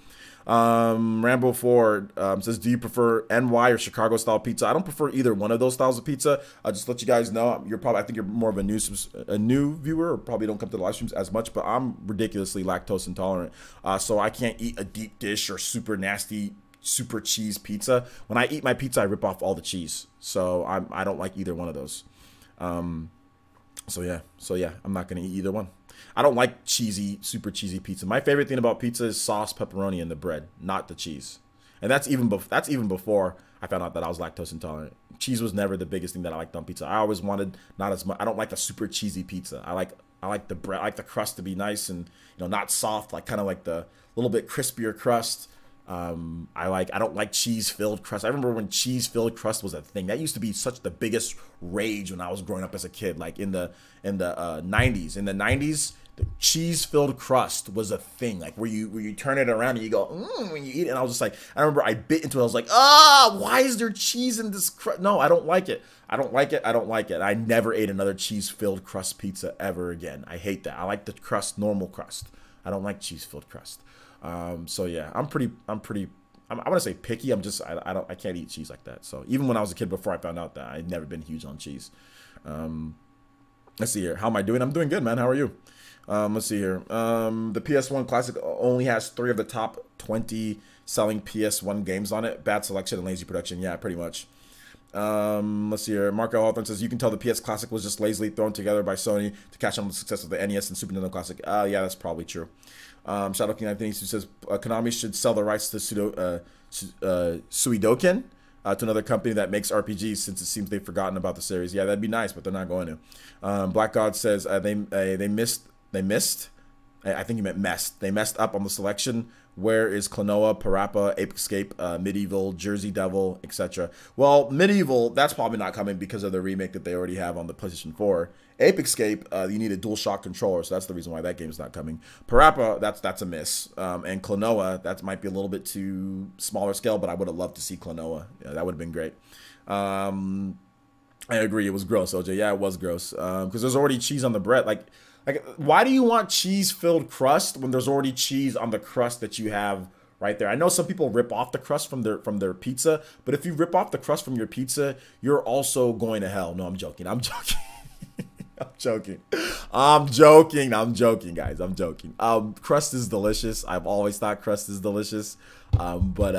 Rambo 4 says, do you prefer NY or Chicago style pizza? I don't prefer either one of those styles of pizza. I'll just let you guys know. I think you're more of a new viewer, or probably don't come to the live streams as much, but I'm ridiculously lactose intolerant. So I can't eat a deep dish or super nasty, super cheese pizza. When I eat my pizza, I rip off all the cheese. So I don't like either one of those. So yeah, I'm not gonna eat either one. I don't like super cheesy pizza. My favorite thing about pizza is sauce, pepperoni, and the bread, not the cheese. And that's even before I found out that I was lactose intolerant. Cheese was never the biggest thing that I liked on pizza. I always wanted not as much. I don't like a super cheesy pizza. I like the bread. I like the crust to be nice and, you know, not soft, like kind of like the little bit crispier crust. I don't like cheese-filled crust. I remember when cheese-filled crust was a thing. That used to be such the biggest rage when I was growing up as a kid, like in the 90s. In the 90s, the cheese-filled crust was a thing, like where you turn it around and you go, when you eat it. And I was just like, I remember I bit into it. I was like, why is there cheese in this crust? No, I don't like it. I don't like it. I never ate another cheese-filled crust pizza ever again. I hate that. I like the crust, normal crust. I don't like cheese-filled crust. So yeah, I want to say picky. I can't eat cheese like that. So even when I was a kid, before I found out that, I'd never been huge on cheese. Let's see here. How am I doing? I'm doing good, man. How are you? Let's see here. The PS1 Classic only has 3 of the top 20 selling PS1 games on it. Bad selection and lazy production. Yeah, pretty much. Let's see here. Marco Hawthorne says, you can tell the PS Classic was just lazily thrown together by Sony to catch on the success of the NES and Super Nintendo Classic. Yeah, that's probably true. Shadow King, I think, who says Konami should sell the rights to Suidoken to another company that makes RPGs, since it seems they've forgotten about the series. Yeah, that'd be nice, but they're not going to. Black God says they missed. I think he meant messed. They messed up on the selection. Where is Klonoa, Parappa, Ape Escape, Medieval, Jersey Devil, etc.? Well, Medieval, that's probably not coming because of the remake that they already have on the PlayStation 4. Ape Escape, you need a DualShock controller, so that's the reason why that game's not coming. Parappa, that's a miss. And Klonoa, that might be a little bit too smaller scale, but I would have loved to see Klonoa. Yeah, that would have been great. I agree, it was gross, OJ. Yeah, it was gross. Because there's already cheese on the bread. Like, why do you want cheese-filled crust when there's already cheese on the crust that you have right there? I know some people rip off the crust from their pizza, but if you rip off the crust from your pizza, you're also going to hell. No, I'm joking. I'm joking. I'm joking, guys. I'm joking. Crust is delicious. I've always thought crust is delicious. But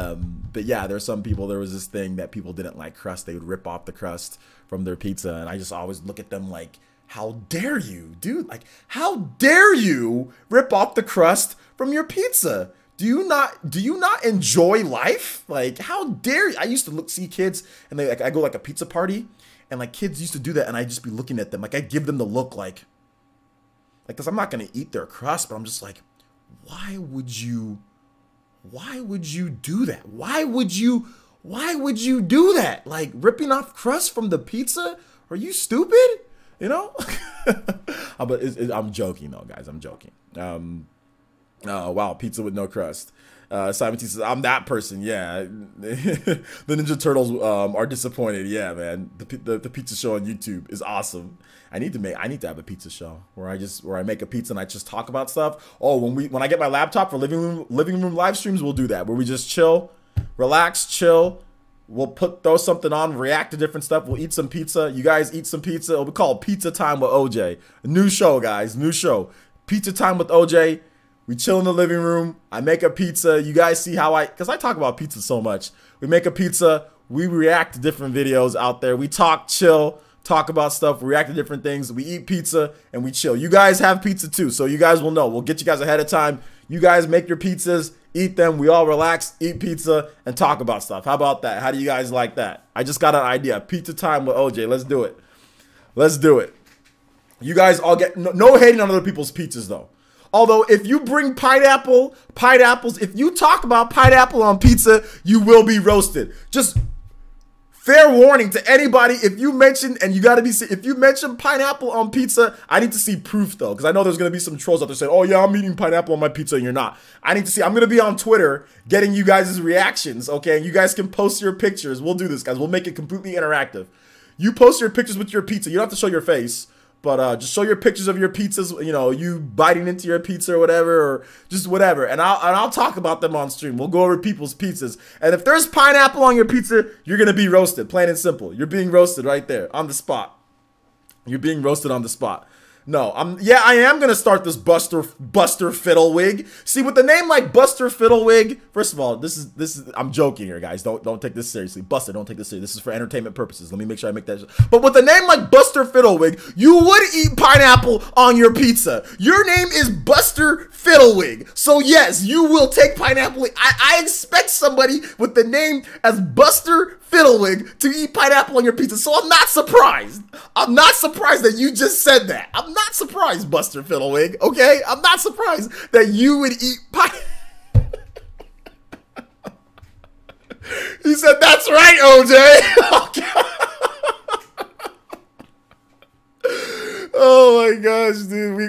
yeah, there's some people. There was this thing that people didn't like crust. They would rip off the crust from their pizza, and I just always look at them like, how dare you, dude? Like, how dare you rip off the crust from your pizza? Do you not enjoy life? Like, how dare you? I used to see kids, and I go like a pizza party, and like kids used to do that, and I'd just be looking at them, like I give them the look, like, because I'm not gonna eat their crust, but I'm just like, why would you do that? Why would you do that? Like, ripping off crust from the pizza? Are you stupid? You know? But I'm joking though, guys. I'm joking. Oh, wow, pizza with no crust. Simon T says, I'm that person. Yeah. The Ninja Turtles are disappointed. Yeah, man. The pizza show on YouTube is awesome. I need to have a pizza show where I make a pizza and I just talk about stuff. Oh, when I get my laptop for living room live streams, we'll do that, where we just chill, relax, chill. We'll throw something on, react to different stuff. We'll eat some pizza. You guys eat some pizza. It'll be called Pizza Time with OJ. A new show, guys. New show. Pizza Time with OJ. We chill in the living room. I make a pizza. You guys see how because I talk about pizza so much. We make a pizza. We react to different videos out there. We talk, chill, talk about stuff, react to different things. We eat pizza and we chill. You guys have pizza too, so you guys will know. We'll get you guys ahead of time. You guys make your pizzas, eat them. We all relax, eat pizza, and talk about stuff. How about that? How do you guys like that? I just got an idea. Pizza Time with OJ. Let's do it. Let's do it. You guys all get no hating on other people's pizzas though. Although if you bring pineapples, if you talk about pineapple on pizza, you will be roasted. Just fair warning to anybody, if you mention, and you gotta be, if you mention pineapple on pizza, I need to see proof though, because I know there's gonna be some trolls out there saying, oh yeah, I'm eating pineapple on my pizza and you're not. I need to see, I'm gonna be on Twitter getting you guys' reactions, okay? And you guys can post your pictures. We'll do this, guys. We'll make it completely interactive. You post your pictures with your pizza. You don't have to show your face, but just show your pictures of your pizzas, you know, you biting into your pizza or whatever, or just whatever. And I'll talk about them on stream. We'll go over people's pizzas. And if there's pineapple on your pizza, you're going to be roasted, plain and simple. You're being roasted right there on the spot. You're being roasted on the spot. No, I am gonna start this Buster Fiddlewig. See, with a name like Buster Fiddlewig, first of all, this is I'm joking here, guys. Don't take this seriously. Buster, don't take this seriously. This is for entertainment purposes. Let me make sure I make that. But with a name like Buster Fiddlewig, you would eat pineapple on your pizza. Your name is Buster Fiddlewig, so yes, you will take pineapple. I expect somebody with the name as Buster Fiddlewig to eat pineapple on your pizza, so I'm not surprised. I'm not surprised that you just said that. I'm not surprised, Buster Fiddlewig, okay? I'm not surprised that you would eat pineapple. He said, that's right, OJ. Oh my gosh, dude. We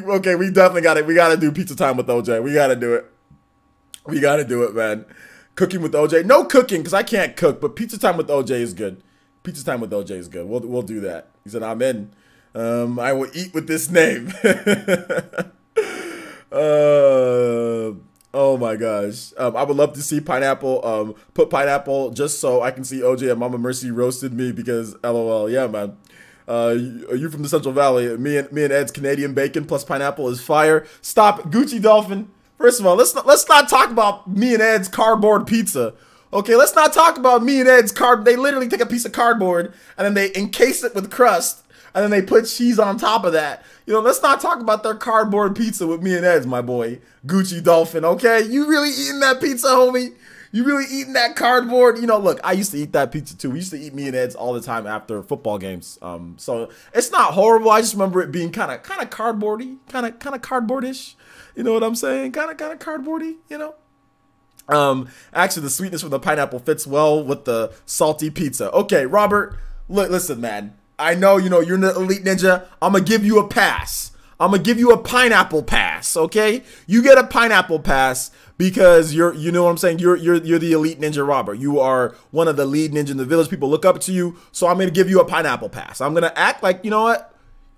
definitely got it. We got to do Pizza Time with OJ. We got to do it. We got to do it, man. Cooking with OJ. No cooking, because I can't cook, but Pizza Time with OJ is good. Pizza Time with OJ is good. We'll do that. He said, I'm in. I will eat with this name. Oh my gosh. I would love to see pineapple, put pineapple just so I can see OJ and Mama Mercy roasted me because LOL. Yeah, man. You from the Central Valley. Me and Ed's Canadian bacon plus pineapple is fire. Stop it. Gucci Dolphin. First of all, let's not talk about me and Ed's cardboard pizza. Okay, let's not talk about me and Ed's They literally take a piece of cardboard and then they encase it with crust and then they put cheese on top of that. You know, let's not talk about their cardboard pizza with me and Ed's, my boy. Gucci Dolphin, okay? You really eating that pizza, homie? You really eating that cardboard? You know, look, I used to eat that pizza too. We used to eat me and Ed's all the time after football games. So it's not horrible. I just remember it being kind of cardboardy, kind of cardboardish. You know what I'm saying? Kind of cardboardy, you know? Actually, the sweetness from the pineapple fits well with the salty pizza. Okay, Robert, listen, man. I know, you know, you're an elite ninja. I'm going to give you a pass. I'm going to give you a pineapple pass, okay? You get a pineapple pass because you know what I'm saying? You're the elite ninja, Robert. You are one of the lead ninja in the village. People look up to you. So I'm going to give you a pineapple pass. I'm going to act like, you know what?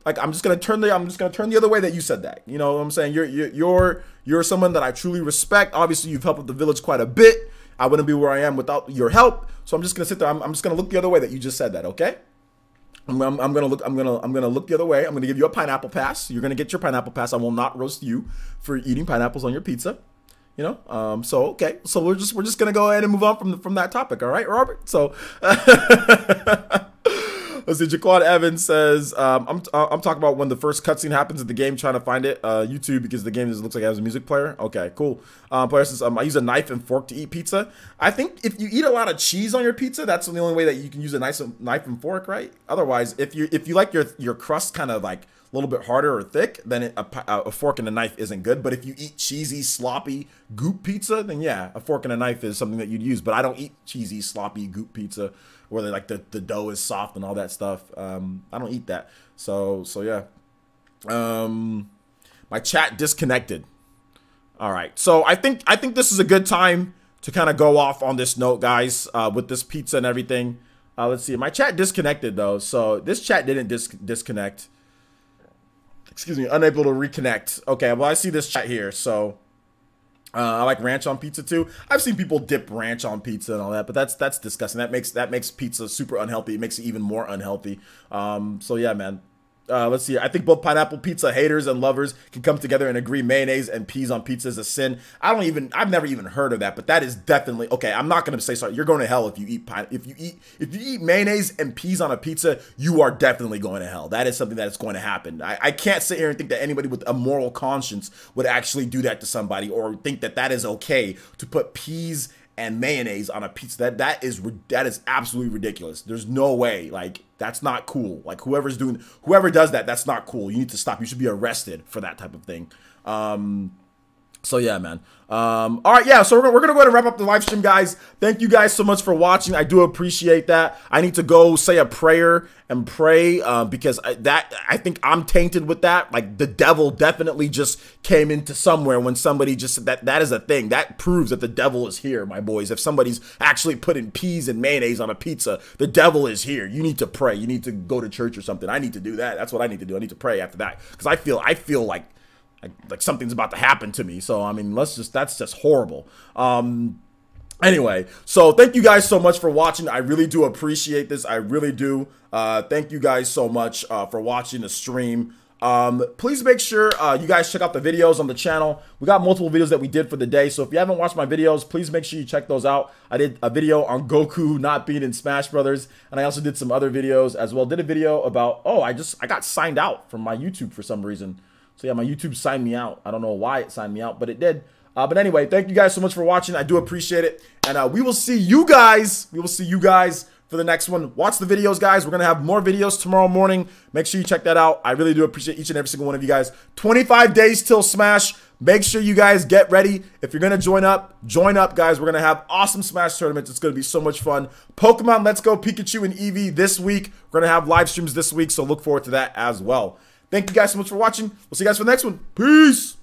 Like I'm just gonna turn the other way that you said that. You know what I'm saying? You're someone that I truly respect. Obviously, you've helped with the village quite a bit. I wouldn't be where I am without your help. So I'm just gonna sit there. I'm just gonna look the other way that you just said that. Okay? I'm gonna look the other way. I'm gonna give you a pineapple pass. You're gonna get your pineapple pass. I will not roast you for eating pineapples on your pizza. You know? So okay. So we're just gonna go ahead and move on from that topic. All right, Robert. So. Let's see, Jaquan Evans says, I'm talking about when the first cutscene happens in the game, trying to find it. YouTube, because the game looks like it has a music player. Okay, cool. Player says, I use a knife and fork to eat pizza. I think if you eat a lot of cheese on your pizza, that's the only way that you can use a nice knife and fork, right? Otherwise, if you like your crust kind of like a little bit harder or thick, then a fork and a knife isn't good. But if you eat cheesy, sloppy goop pizza, then yeah, a fork and a knife is something that you'd use. But I don't eat cheesy, sloppy goop pizza where they like the dough is soft and all that stuff. I don't eat that. So yeah. My chat disconnected. All right. So I think this is a good time to kind of go off on this note, guys, with this pizza and everything. Let's see. My chat disconnected, though. So this chat didn't disconnect. Excuse me. Unable to reconnect. Okay, well, I see this chat here. So I like ranch on pizza, too. I've seen people dip ranch on pizza and all that, but that's disgusting. That makes pizza super unhealthy. It makes it even more unhealthy. So, yeah, man. Let's see. I think both pineapple pizza haters and lovers can come together and agree mayonnaise and peas on pizza is a sin. I've never even heard of that, but that is definitely okay. I'm not gonna say sorry. You're going to hell if you eat mayonnaise and peas on a pizza. You are definitely going to hell. That is something that is going to happen. I can't sit here and think that anybody with a moral conscience would actually do that to somebody or think that that is okay to put peas and mayonnaise on a pizza. That is absolutely ridiculous. There's no way. Like, that's not cool. Like, whoever does that, that's not cool. You need to stop. You should be arrested for that type of thing. So yeah, man. All right, yeah. So we're gonna go ahead and wrap up the live stream, guys. Thank you guys so much for watching. I do appreciate that. I need to go say a prayer and pray because I think I'm tainted with that. Like, the devil definitely just came into somewhere when somebody just said that is a thing. That proves that the devil is here, my boys. If somebody's actually putting peas and mayonnaise on a pizza, the devil is here. You need to pray. You need to go to church or something. I need to do that. That's what I need to do. I need to pray after that because I feel like something's about to happen to me. So I mean, that's just horrible. Anyway, so thank you guys so much for watching. I really do appreciate this. I really do. Thank you guys so much for watching the stream. Please make sure you guys check out the videos on the channel. We got multiple videos that we did for the day. So if you haven't watched my videos, please make sure you check those out. I did a video on Goku not being in Smash Brothers, and I also did some other videos as well. Did a video about, I got signed out from my YouTube for some reason. So yeah, my YouTube signed me out. I don't know why it signed me out, but it did. But anyway, thank you guys so much for watching. I do appreciate it. And we will see you guys. For the next one. Watch the videos, guys. We're going to have more videos tomorrow morning. Make sure you check that out. I really do appreciate each and every single one of you guys. 25 days till Smash. Make sure you guys get ready. If you're going to join up, guys. We're going to have awesome Smash tournaments. It's going to be so much fun. Pokemon Let's Go Pikachu and Eevee this week. We're going to have live streams this week, so look forward to that as well. Thank you guys so much for watching. We'll see you guys for the next one. Peace.